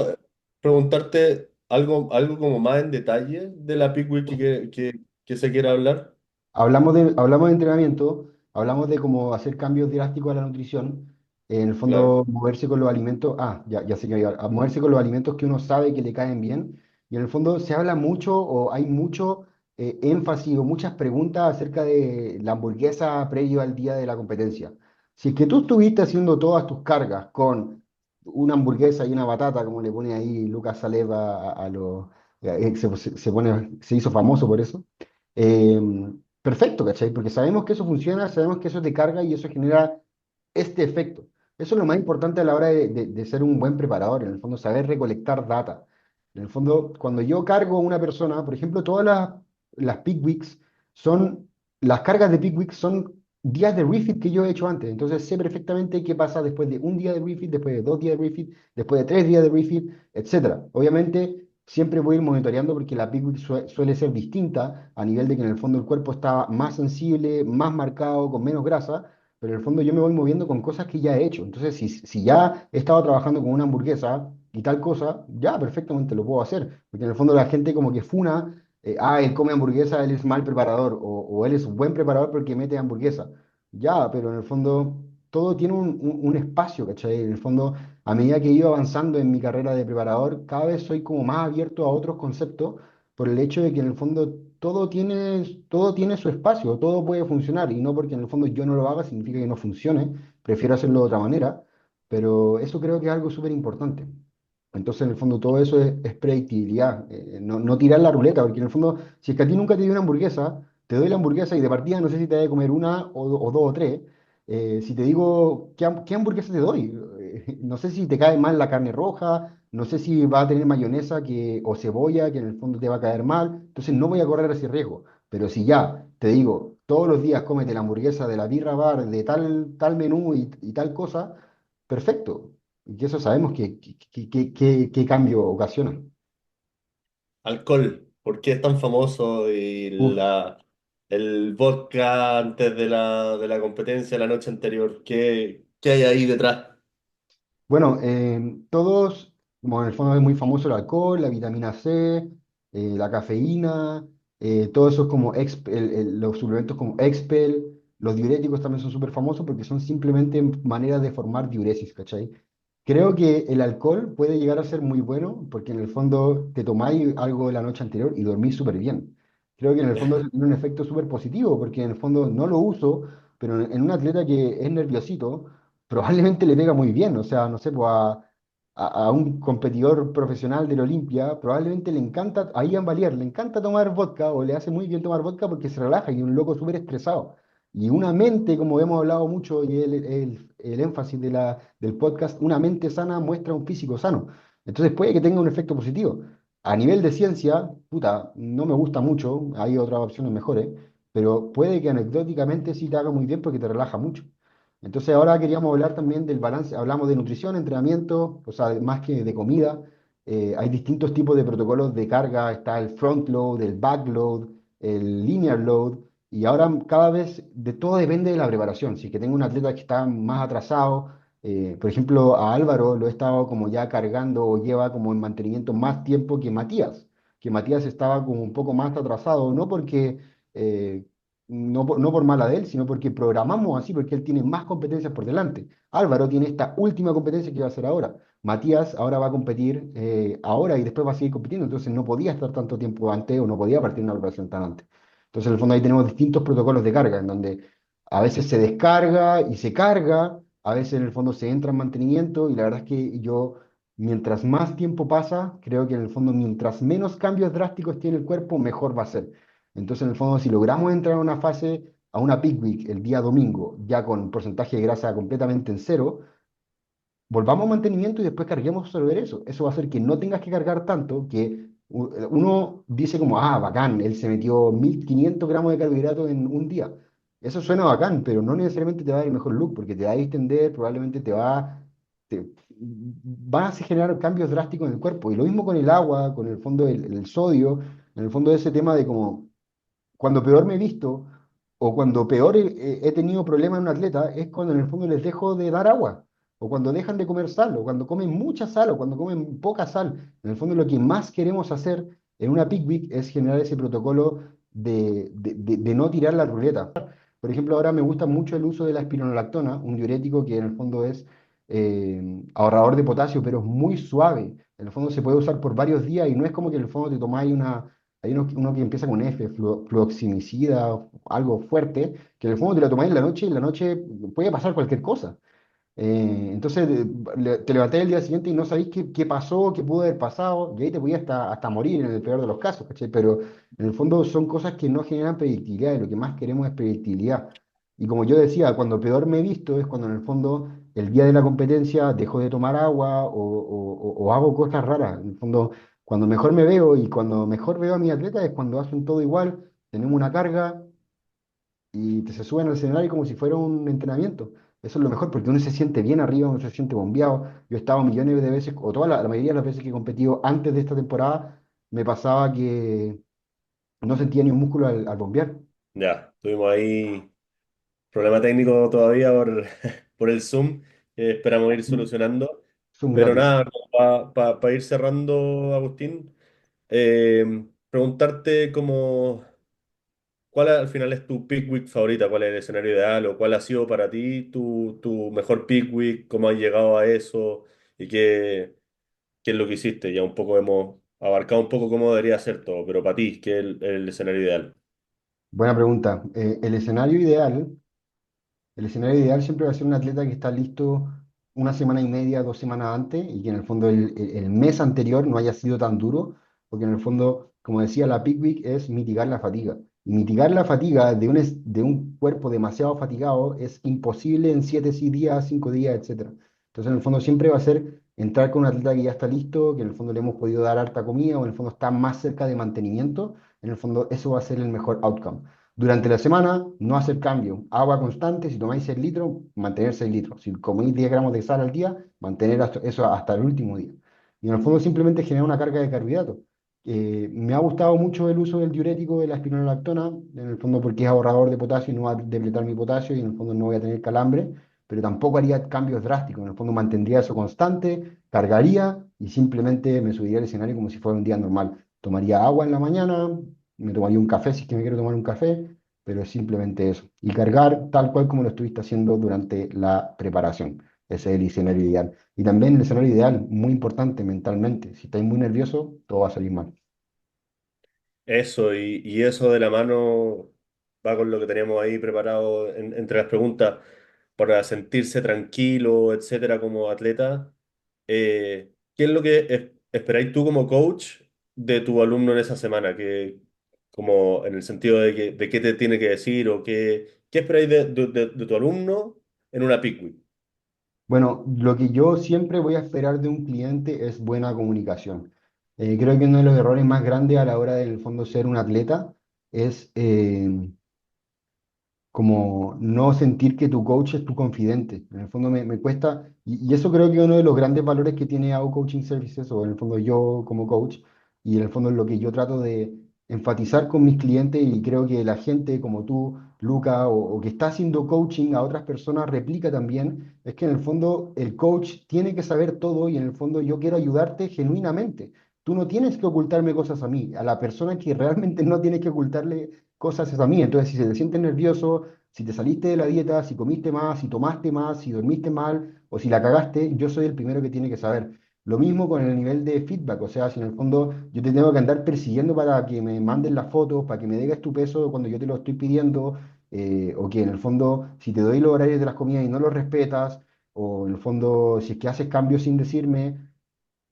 S2: preguntarte algo como más en detalle de la Peak Week que se quiera hablar.
S1: Hablamos de entrenamiento, hablamos de cómo hacer cambios drásticos a la nutrición, en el
S2: Claro,
S1: fondo moverse con los alimentos, ya sé que a moverse con los alimentos que uno sabe que le caen bien, y en el fondo se habla mucho o hay mucho énfasis o muchas preguntas acerca de la hamburguesa previo al día de la competencia. Si es que tú estuviste haciendo todas tus cargas con una hamburguesa y una batata, como le pone ahí Lucas Saleva a los... se hizo famoso por eso. Perfecto, ¿cachai? Porque sabemos que eso funciona, sabemos que eso te carga y eso genera este efecto. Eso es lo más importante a la hora de ser un buen preparador, en el fondo, saber recolectar data. En el fondo, cuando yo cargo a una persona, por ejemplo, todas las peak weeks son, las cargas de peak weeks son días de refit que yo he hecho antes. Entonces sé perfectamente qué pasa después de un día de refit, después de 2 días de refit, después de 3 días de refit, etcétera. Obviamente, siempre voy a ir monitoreando porque la peak week suele ser distinta a nivel de que en el fondo el cuerpo está más sensible, más marcado, con menos grasa, pero en el fondo yo me voy moviendo con cosas que ya he hecho. Entonces, si ya he estado trabajando con una hamburguesa y tal cosa, ya perfectamente lo puedo hacer, porque en el fondo la gente como que funa, él come hamburguesa, él es mal preparador, o él es buen preparador porque mete hamburguesa. Ya, pero en el fondo todo tiene un espacio, ¿cachai? En el fondo, a medida que he ido avanzando en mi carrera de preparador, cada vez soy como más abierto a otros conceptos por el hecho de que en el fondo todo tiene su espacio, todo puede funcionar, y no porque en el fondo yo no lo haga significa que no funcione, prefiero hacerlo de otra manera, pero eso creo que es algo súper importante. Entonces, en el fondo, todo eso es predictibilidad, no tirar la ruleta, porque en el fondo, si es que a ti nunca te dio una hamburguesa, te doy la hamburguesa y de partida no sé si te vas a comer una o dos o tres. Si te digo, ¿qué hamburguesa te doy? No sé si te cae mal la carne roja, no sé si va a tener mayonesa o cebolla, que en el fondo te va a caer mal, entonces no voy a correr ese riesgo. Pero si ya te digo, todos los días cómete la hamburguesa de la birra bar, de tal menú y tal cosa, perfecto. Y que eso sabemos qué cambio ocasiona.
S2: alcohol, ¿por qué es tan famoso? Y
S1: Uf.
S2: el vodka antes de de la competencia la noche anterior, qué hay ahí detrás?
S1: Bueno, todos, como en el fondo es muy famoso el alcohol, la vitamina C, la cafeína, todo eso es como los suplementos como Expel. Los diuréticos también son súper famosos porque son simplemente maneras de formar diuresis, ¿cachai? Creo que el alcohol puede llegar a ser muy bueno porque en el fondo te tomáis algo la noche anterior y dormís súper bien. Creo que en el fondo eso tiene un efecto súper positivo porque en el fondo no lo uso, pero en un atleta que es nerviosito, probablemente le pega muy bien. O sea, no sé, pues a un competidor profesional del Olimpia, probablemente le encanta, a Ian Valier, le encanta tomar vodka o le hace muy bien tomar vodka porque se relaja y es un loco súper estresado. Y una mente, como hemos hablado mucho, y el énfasis del podcast, una mente sana muestra un físico sano. Entonces puede que tenga un efecto positivo. A nivel de ciencia, puta, no me gusta mucho, hay otras opciones mejores, pero puede que anecdóticamente sí te haga muy bien porque te relaja mucho. Entonces ahora queríamos hablar también del balance, hablamos de nutrición, entrenamiento, o sea, más que de comida. Hay distintos tipos de protocolos de carga, está el front load, el back load, el linear load, y ahora cada vez de todo depende de la preparación. Si es que tengo un atleta que está más atrasado, por ejemplo, a Álvaro lo he estado como ya cargando o lleva como en mantenimiento más tiempo que Matías estaba como un poco más atrasado, no porque eh, no por mala de él, sino porque programamos así, porque él tiene más competencias por delante. Álvaro tiene esta última competencia que va a hacer ahora. Matías ahora va a competir ahora y después va a seguir compitiendo, entonces no podía estar tanto tiempo antes o no podía partir una preparación tan antes. Entonces, en el fondo ahí tenemos distintos protocolos de carga, en donde a veces se descarga y se carga, a veces en el fondo se entra en mantenimiento y la verdad es que yo, mientras más tiempo pasa, creo que en el fondo mientras menos cambios drásticos tiene el cuerpo, mejor va a ser. Entonces, en el fondo, si logramos entrar a una fase, a una peak week el día domingo, ya con porcentaje de grasa completamente en cero, volvamos a mantenimiento y después carguemos sobre eso. Eso va a hacer que no tengas que cargar tanto, que uno dice como, ah, bacán, él se metió 1500 gramos de carbohidratos en un día. Eso suena bacán, pero no necesariamente te va a dar el mejor look, porque te va a distender, probablemente te, vas a generar cambios drásticos en el cuerpo. Y lo mismo con el agua, con el fondo el sodio, en el fondo ese tema de como cuando peor me he visto o cuando peor he tenido problemas en un atleta es cuando en el fondo les dejo de dar agua o cuando dejan de comer sal o cuando comen mucha sal o cuando comen poca sal. En el fondo lo que más queremos hacer en una peak week es generar ese protocolo de no tirar la ruleta. Por ejemplo, ahora me gusta mucho el uso de la espironolactona, un diurético que en el fondo es ahorrador de potasio, pero es muy suave. En el fondo se puede usar por varios días y no es como que en el fondo te tomáis hay uno que empieza con F, fluoximicida, algo fuerte, que en el fondo te lo tomáis en la noche y en la noche puede pasar cualquier cosa. Entonces te levantáis el día siguiente y no sabéis qué pasó, qué pudo haber pasado, y ahí te podías hasta morir en el peor de los casos, ¿cachai? Pero en el fondo son cosas que no generan predictibilidad y lo que más queremos es predictibilidad. Y como yo decía, cuando peor me he visto es cuando en el fondo el día de la competencia dejo de tomar agua o hago cosas raras. En el fondo, cuando mejor me veo y cuando mejor veo a mi atleta es cuando hacen todo igual, tenemos una carga y se suben al escenario como si fuera un entrenamiento. Eso es lo mejor porque uno se siente bien arriba, uno se siente bombeado. Yo he estado millones de veces, o toda la mayoría de las veces que he competido antes de esta temporada, me pasaba que no sentía ni un músculo al bombear.
S2: Ya, tuvimos ahí problema técnico todavía por, por el Zoom, que esperamos ir solucionando.
S1: Son
S2: Pero
S1: gratis.
S2: nada, para ir cerrando, Agustín, preguntarte como, ¿cuál al final es tu peak week favorita? ¿Cuál es el escenario ideal? ¿O cuál ha sido para ti tu mejor peak week? ¿Cómo has llegado a eso? ¿Y qué es lo que hiciste? Ya un poco hemos abarcado un poco cómo debería ser todo, pero para ti, ¿qué es el escenario ideal?
S1: Buena pregunta. El escenario ideal siempre va a ser un atleta que está listo una semana y media, 2 semanas antes y que en el fondo el mes anterior no haya sido tan duro, porque en el fondo, como decía, la peak week es mitigar la fatiga. Y mitigar la fatiga de un cuerpo demasiado fatigado es imposible en 7 días, 5 días, etcétera. Entonces, en el fondo siempre va a ser entrar con un atleta que ya está listo, que en el fondo le hemos podido dar harta comida o en el fondo está más cerca de mantenimiento. En el fondo eso va a ser el mejor outcome. Durante la semana, no hacer cambio. Agua constante, si tomáis 6 litros, mantener 6 litros. Si coméis 10 gramos de sal al día, mantener eso hasta el último día. Y en el fondo simplemente generar una carga de carbohidratos. Me ha gustado mucho el uso del diurético de la espironolactona, en el fondo porque es ahorrador de potasio y no va a depletar mi potasio y en el fondo no voy a tener calambre, pero tampoco haría cambios drásticos. En el fondo mantendría eso constante, cargaría y simplemente me subiría al escenario como si fuera un día normal. Tomaría agua en la mañana, me tomaría un café si es que me quiero tomar un café, pero es simplemente eso. Y cargar tal cual como lo estuviste haciendo durante la preparación. Ese es el escenario ideal. Y también el escenario ideal, muy importante mentalmente. Si estáis muy nervioso, todo va a salir mal.
S2: Eso, y eso de la mano va con lo que teníamos ahí preparado entre las preguntas para sentirse tranquilo, etcétera, como atleta. ¿Qué es lo que esperáis tú como coach de tu alumno en esa semana? Como en el sentido de qué te tiene que decir o qué esperáis de tu alumno en una Peak Week?
S1: Bueno, lo que yo siempre voy a esperar de un cliente es buena comunicación. Creo que uno de los errores más grandes a la hora de, en el fondo, ser un atleta es como no sentir que tu coach es tu confidente. En el fondo me cuesta, y eso creo que es uno de los grandes valores que tiene AO Coaching Services, o en el fondo yo como coach, y en el fondo es lo que yo trato de enfatizar con mis clientes, y creo que la gente como tú, Luca, o que está haciendo coaching a otras personas replica también, es que en el fondo el coach tiene que saber todo y en el fondo yo quiero ayudarte genuinamente. Tú no tienes que ocultarme cosas a mí, a la persona que realmente no tienes que ocultarle cosas es a mí. Entonces, si se te sientes nervioso, si te saliste de la dieta, si comiste más, si tomaste más, si dormiste mal o si la cagaste, yo soy el primero que tiene que saber. Lo mismo con el nivel de feedback, o sea, si en el fondo yo te tengo que andar persiguiendo para que me mandes las fotos, para que me digas tu peso cuando yo te lo estoy pidiendo, o que en el fondo si te doy los horarios de las comidas y no los respetas, o en el fondo si es que haces cambios sin decirme,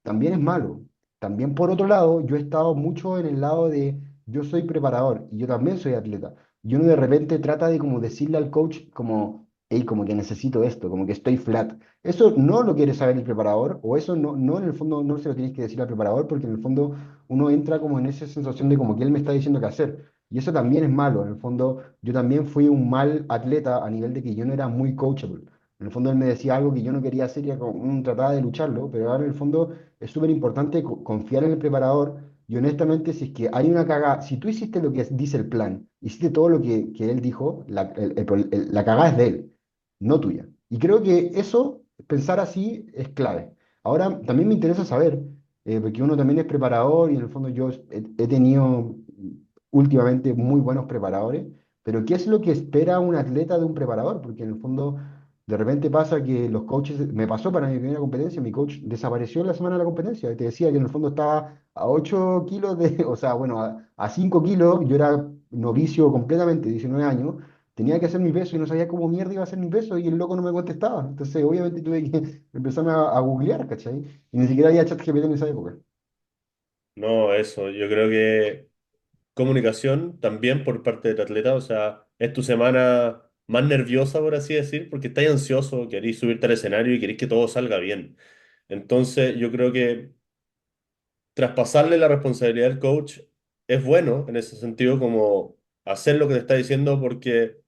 S1: también es malo. También por otro lado, yo he estado mucho en el lado de yo soy preparador y yo también soy atleta. Y uno de repente trata de como decirle al coach como, hey, como que necesito esto, como que estoy flat. Eso no lo quiere saber el preparador o eso no en el fondo no se lo tienes que decir al preparador porque en el fondo uno entra como en esa sensación de como que él me está diciendo qué hacer. Y eso también es malo. En el fondo yo también fui un mal atleta a nivel de que yo no era muy coachable. En el fondo él me decía algo que yo no quería hacer y era como, trataba de lucharlo, pero ahora en el fondo es súper importante confiar en el preparador y honestamente si es que hay una cagada, si tú hiciste lo que dice el plan, hiciste todo lo que él dijo, la cagada es de él, no tuya. Y creo que eso, pensar así, es clave. Ahora, también me interesa saber, porque uno también es preparador y en el fondo yo he tenido últimamente muy buenos preparadores, pero ¿qué es lo que espera un atleta de un preparador? Porque en el fondo de repente pasa que los coaches, me pasó para mi primera competencia, mi coach desapareció en la semana de la competencia. Y te decía que en el fondo estaba a 8 kilos de, o sea, bueno, a 5 kilos, yo era novicio completamente, 19 años, tenía que hacer mi peso y no sabía cómo mierda iba a hacer mi peso y el loco no me contestaba. Entonces, obviamente tuve que empezarme a googlear, ¿cachai? Y ni siquiera había ChatGPT en esa época.
S2: No, eso, yo creo que comunicación también por parte del atleta, o sea, es tu semana más nerviosa, por así decir, porque estás ansioso, querés subirte al escenario y querés que todo salga bien. Entonces, yo creo que traspasarle la responsabilidad al coach es bueno en ese sentido, como hacer lo que te está diciendo, porque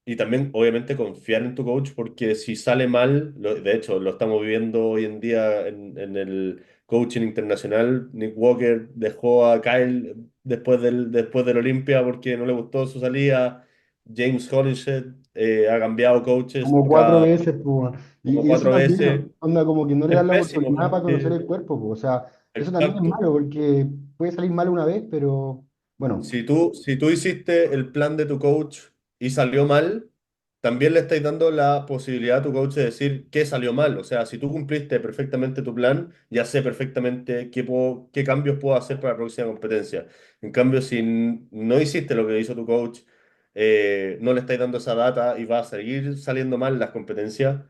S2: y también, obviamente, confiar en tu coach, porque si sale mal, de hecho, lo estamos viviendo hoy en día en el coaching internacional. Nick Walker dejó a Kyle después del Olympia porque no le gustó su salida. James Hollinshead ha cambiado coaches
S1: Como cuatro veces, pues, weón.
S2: como
S1: Y eso
S2: cuatro veces.
S1: también, onda, como que no le
S2: Es
S1: dan la
S2: pésimo,
S1: oportunidad para conocer
S2: porque
S1: el cuerpo, pues. O sea, eso también es
S2: exacto.
S1: malo porque puede salir mal una vez, pero bueno.
S2: Si tú hiciste el plan de tu coach y salió mal, también le estáis dando la posibilidad a tu coach de decir qué salió mal. O sea, si tú cumpliste perfectamente tu plan, ya sé perfectamente qué cambios puedo hacer para la próxima competencia. En cambio, si no hiciste lo que hizo tu coach, no le estáis dando esa data y va a seguir saliendo mal las competencias.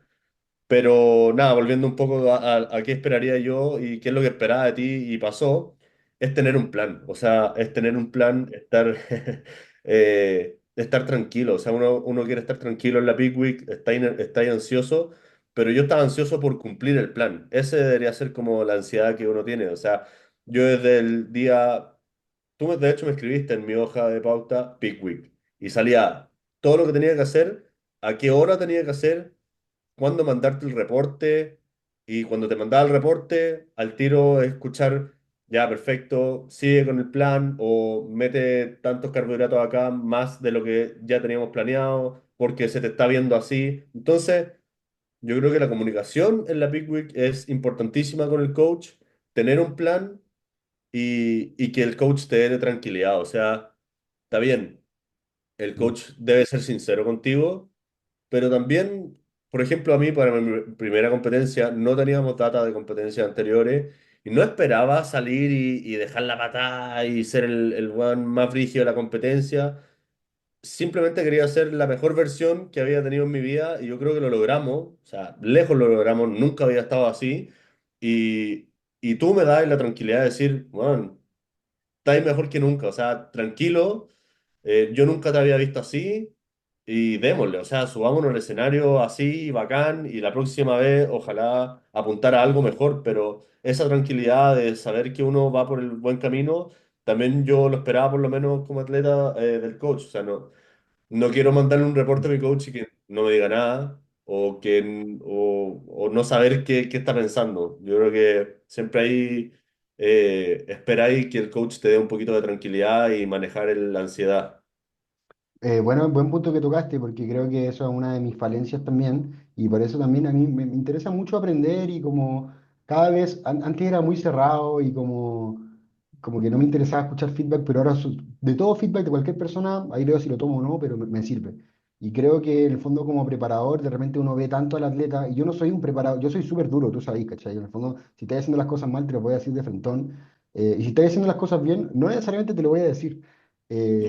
S2: Pero nada, volviendo un poco a qué esperaría yo y qué es lo que esperaba de ti y pasó, es tener un plan. O sea, es tener un plan, estar tranquilo. O sea, uno quiere estar tranquilo en la Peak Week, está ahí ansioso, pero yo estaba ansioso por cumplir el plan. Ese debería ser como la ansiedad que uno tiene. O sea, yo desde el día, de hecho me escribiste en mi hoja de pauta Peak Week y salía todo lo que tenía que hacer, a qué hora tenía que hacer, cuándo mandarte el reporte y cuando te mandaba el reporte, al tiro escuchar, ya, perfecto, sigue con el plan o mete tantos carbohidratos acá más de lo que ya teníamos planeado porque se te está viendo así. Entonces, yo creo que la comunicación en la Big Week es importantísima con el coach, tener un plan y que el coach te dé tranquilidad. O sea, está bien. el
S1: Mm.
S2: coach debe ser sincero contigo, pero también, por ejemplo, a mí para mi primera competencia no teníamos data de competencias anteriores y no esperaba salir y dejar la patada y ser el weón más brígido de la competencia. Simplemente quería ser la mejor versión que había tenido en mi vida y yo creo que lo logramos, o sea, lejos lo logramos, nunca había estado así y, y tú me das la tranquilidad de decir, bueno, estáis mejor que nunca, o sea, tranquilo, yo nunca te había visto así y démosle, o sea, subámonos al escenario así, bacán, y la próxima vez ojalá apuntar a algo mejor, pero esa tranquilidad de saber que uno va por el buen camino, también yo lo esperaba por lo menos como atleta del coach, o sea, no quiero mandarle un reporte a mi coach y que no me diga nada o no saber qué está pensando. Yo creo que siempre hay, esperáis que el coach te dé un poquito de tranquilidad y manejar la ansiedad.
S1: Bueno, buen punto que tocaste, porque creo que eso es una de mis falencias también, y por eso también a mí me interesa mucho aprender y como cada vez, antes era muy cerrado y como que no me interesaba escuchar feedback, pero ahora de todo feedback de cualquier persona, ahí veo si lo tomo o no, pero me sirve. Y creo que en el fondo como preparador, de repente uno ve tanto al atleta, y yo no soy un preparador, yo soy súper duro, tú sabes, ¿cachai? En el fondo, si estás haciendo las cosas mal, te lo voy a decir de frentón, y si estás haciendo las cosas bien, no necesariamente te lo voy a decir.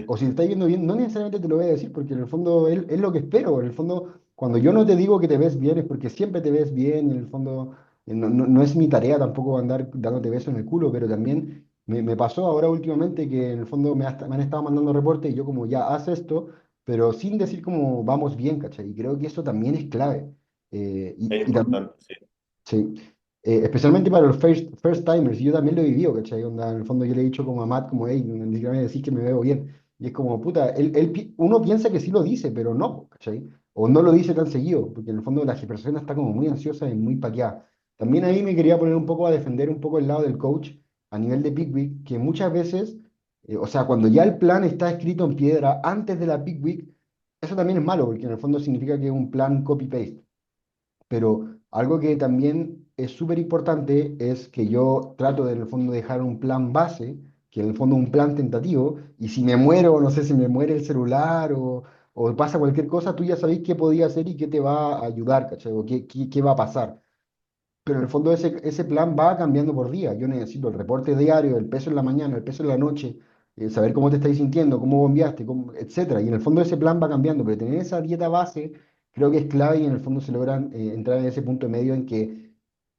S1: O si te está yendo bien, no necesariamente te lo voy a decir, porque en el fondo es lo que espero. En el fondo, cuando yo no te digo que te ves bien, es porque siempre te ves bien. Y en el fondo, no es mi tarea tampoco andar dándote besos en el culo, pero también me pasó ahora últimamente que en el fondo me han estado mandando reportes y yo como ya haz esto, pero sin decir como vamos bien, ¿cachai? Y creo que eso también es clave.
S2: Es
S1: Y también
S2: importante, sí.
S1: sí, especialmente para los first timers, y yo también lo he vivido, ¿cachai? Onda, en el fondo yo le he dicho como a Matt, como, hey, ni siquiera me decís que me veo bien. Y es como, puta, uno piensa que sí lo dice, pero no, ¿cachai? O no lo dice tan seguido, porque en el fondo la persona está como muy ansiosa y muy paqueada. También ahí me quería poner un poco a defender un poco el lado del coach a nivel de Peak Week, que muchas veces, o sea, cuando ya el plan está escrito en piedra antes de la Peak Week, eso también es malo, porque en el fondo significa que es un plan copy-paste. Pero algo que también es súper importante es que yo trato de, en el fondo, dejar un plan base, que en el fondo un plan tentativo, y si me muero, no sé, si me muere el celular o pasa cualquier cosa, tú ya sabéis qué podía hacer y qué te va a ayudar, ¿cachai? O qué va a pasar. Pero en el fondo ese plan va cambiando por día. Yo necesito el reporte diario, el peso en la mañana, el peso en la noche, saber cómo te estáis sintiendo, cómo bombeaste, etcétera. Y en el fondo ese plan va cambiando, pero tener esa dieta base creo que es clave y en el fondo se logran entrar en ese punto medio en que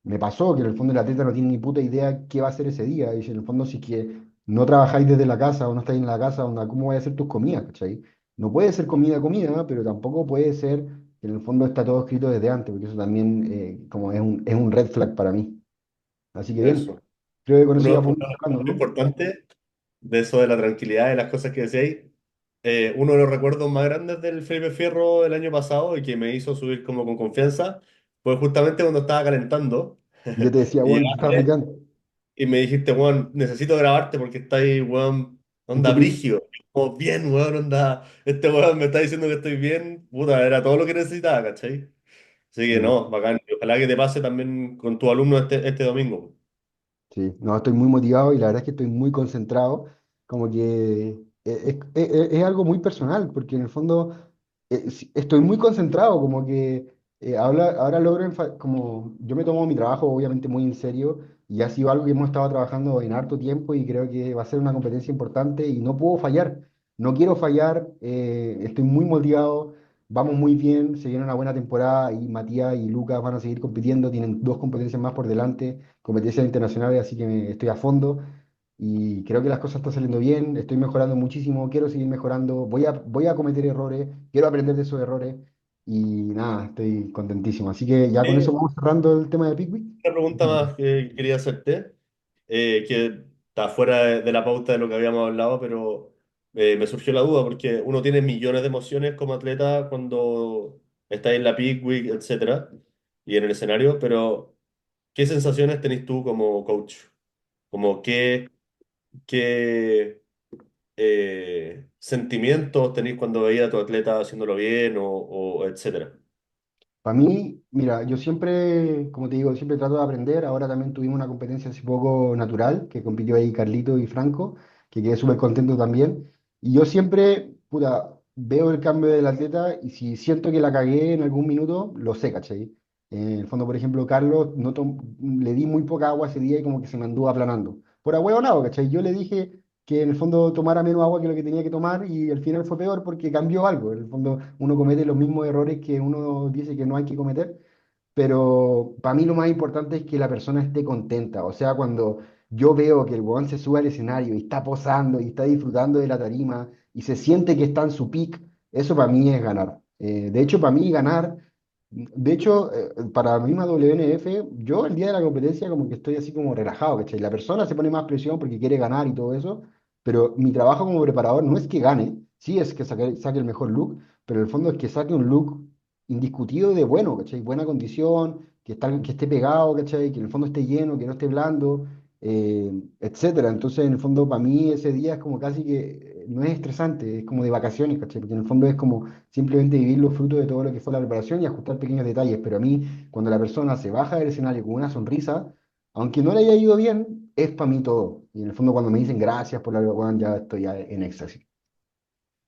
S1: me pasó que en el fondo el atleta no tiene ni puta idea qué va a hacer ese día. Y si en el fondo si es que no trabajáis desde la casa o no estáis en la casa, onda, ¿cómo vais a hacer tus comidas? ¿Cachai? No puede ser comida, pero tampoco puede ser que en el fondo está todo escrito desde antes, porque eso también como es un red flag para mí. Así que bien,
S2: Eso.
S1: creo que con eso ya
S2: Uno
S1: podemos ir
S2: de los
S1: cerrando,
S2: puntos
S1: ¿no?
S2: importantes de eso de la tranquilidad y las cosas que decíais, uno de los recuerdos más grandes del Felipe Fierro el año pasado y que me hizo subir como con confianza fue justamente cuando estaba calentando
S1: Y yo te decía,
S2: y
S1: bueno, tú estás
S2: llegaste
S1: picante.
S2: y me dijiste, weón, necesito grabarte porque estáis, weón,
S1: ¿En qué
S2: onda
S1: te-
S2: brigio. Como, bien, weón, onda, este weón me está diciendo que estoy bien, puta, era todo lo que necesitaba, ¿cachai? Así que
S1: Sí.
S2: no, bacán. Y ojalá que te pase también con tu alumno este domingo.
S1: Sí, no, estoy muy motivado y la verdad es que estoy muy concentrado, como que es algo muy personal, porque en el fondo sí, estoy muy concentrado, como que ahora logro, como yo me tomo mi trabajo obviamente muy en serio y ha sido algo que hemos estado trabajando en harto tiempo y creo que va a ser una competencia importante y no puedo fallar, no quiero fallar, estoy muy motivado. Vamos muy bien, se viene una buena temporada y Matías y Lucas van a seguir compitiendo, tienen dos competencias más por delante, competencias internacionales, así que estoy a fondo y creo que las cosas están saliendo bien, estoy mejorando muchísimo, quiero seguir mejorando, voy a cometer errores, quiero aprender de esos errores y nada, estoy contentísimo. Así que ya con eso vamos cerrando el tema de Pickwick.
S2: Una pregunta más que quería hacerte, que está fuera de la pauta de lo que habíamos hablado, pero me surgió la duda porque uno tiene millones de emociones como atleta cuando está en la peak week, etcétera, y en el escenario, pero ¿qué sensaciones tenés tú como coach? Como qué sentimientos tenés cuando veías a tu atleta haciéndolo bien o etcétera.
S1: Para mí, mira, yo siempre, como te digo, siempre trato de aprender. Ahora también tuvimos una competencia hace poco natural, que compitió ahí Carlito y Franco, que quedé súper contento también. Y yo siempre, puta, veo el cambio del atleta y si siento que la cagué en algún minuto, lo sé, ¿cachai? En el fondo, por ejemplo, Carlos, le di muy poca agua ese día y como que se me anduvo aplanando. Por ahueonado, ¿cachai? Yo le dije que en el fondo tomara menos agua que lo que tenía que tomar y al final fue peor porque cambió algo. En el fondo, uno comete los mismos errores que uno dice que no hay que cometer, pero para mí lo más importante es que la persona esté contenta. O sea, cuando yo veo que el weón se sube al escenario y está posando y está disfrutando de la tarima y se siente que está en su peak, eso para mí es ganar. De hecho, para mí ganar, de hecho, para mí una WNF, yo el día de la competencia como que estoy así como relajado, ¿cachai? La persona se pone más presión porque quiere ganar y todo eso, pero mi trabajo como preparador no es que gane, sí es que saque el mejor look, pero en el fondo es que saque un look indiscutido de bueno, ¿cachai? Buena condición, que esté pegado, ¿cachai? Que en el fondo esté lleno, que no esté blando, etcétera. Entonces, en el fondo, para mí ese día es como casi que no es estresante, es como de vacaciones, ¿cachai? Porque en el fondo es como simplemente vivir los frutos de todo lo que fue la preparación y ajustar pequeños detalles. Pero a mí, cuando la persona se baja del escenario con una sonrisa, aunque no le haya ido bien, es para mí todo. Y en el fondo, cuando me dicen gracias por la weón, ya estoy ya en éxtasis.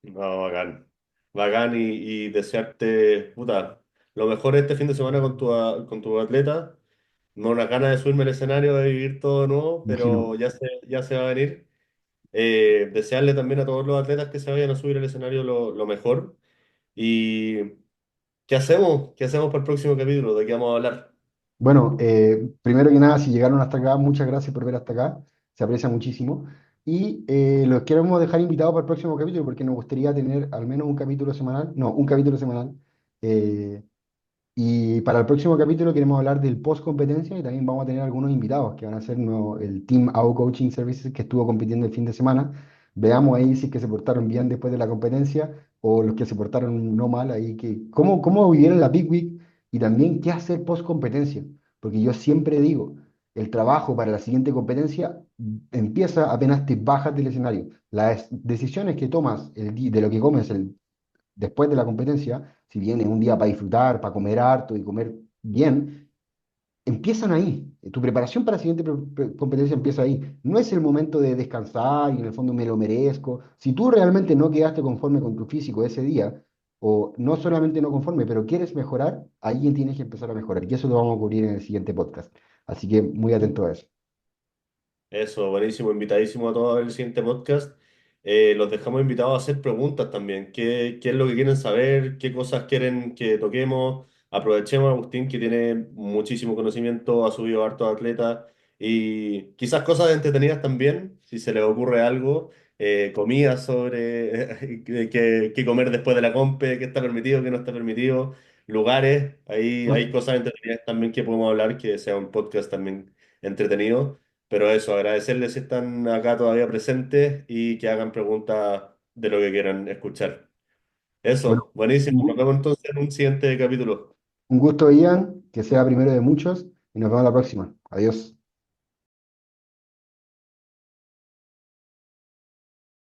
S2: No, bacán. Bacán y desearte, puta, lo mejor este fin de semana con tu atleta. No unas ganas de subirme al escenario, de vivir todo de nuevo,
S1: Imagino.
S2: pero ya se va a venir. Desearle también a todos los atletas que se vayan a subir al escenario lo mejor. ¿Y qué hacemos? ¿Qué hacemos para el próximo capítulo? ¿De qué vamos a hablar?
S1: Bueno, primero que nada, si llegaron hasta acá, muchas gracias por ver hasta acá, se aprecia muchísimo. Y los queremos dejar invitados para el próximo capítulo porque nos gustaría tener al menos un capítulo semanal, no, un capítulo semanal. eh, y para el próximo capítulo queremos hablar del post competencia y también vamos a tener algunos invitados que van a ser el Team AO Coaching Services que estuvo compitiendo el fin de semana. Veamos ahí si es que se portaron bien después de la competencia o los que se portaron no mal ahí, cómo vivieron la Big Week y también qué hacer post competencia. Porque yo siempre digo, el trabajo para la siguiente competencia empieza apenas te bajas del escenario. Las decisiones que tomas de lo que comes después de la competencia, si bien es un día para disfrutar, para comer harto y comer bien, empiezan ahí. Tu preparación para la siguiente competencia empieza ahí. No es el momento de descansar y en el fondo me lo merezco. Si tú realmente no quedaste conforme con tu físico ese día, o no solamente no conforme, pero quieres mejorar, ahí tienes que empezar a mejorar. Y eso lo vamos a cubrir en el siguiente podcast. Así que muy atento a eso.
S2: Eso, buenísimo, invitadísimo a todos el siguiente podcast. Los dejamos invitados a hacer preguntas también. ¿Qué es lo que quieren saber? ¿Qué cosas quieren que toquemos? Aprovechemos a Agustín, que tiene muchísimo conocimiento, ha subido a hartos atletas y quizás cosas entretenidas también, si se les ocurre algo, comidas sobre qué comer después de la compe, qué está permitido, qué no está permitido, lugares, hay
S1: Bueno,
S2: cosas entretenidas también que podemos hablar, que sea un podcast también entretenido. Pero eso, agradecerles si están acá todavía presentes y que hagan preguntas de lo que quieran escuchar.
S1: bueno,
S2: Eso, buenísimo.
S1: un
S2: Nos
S1: gu-
S2: vemos entonces en un siguiente capítulo.
S1: un gusto, Ian, que sea primero de muchos y nos vemos la próxima. Adiós.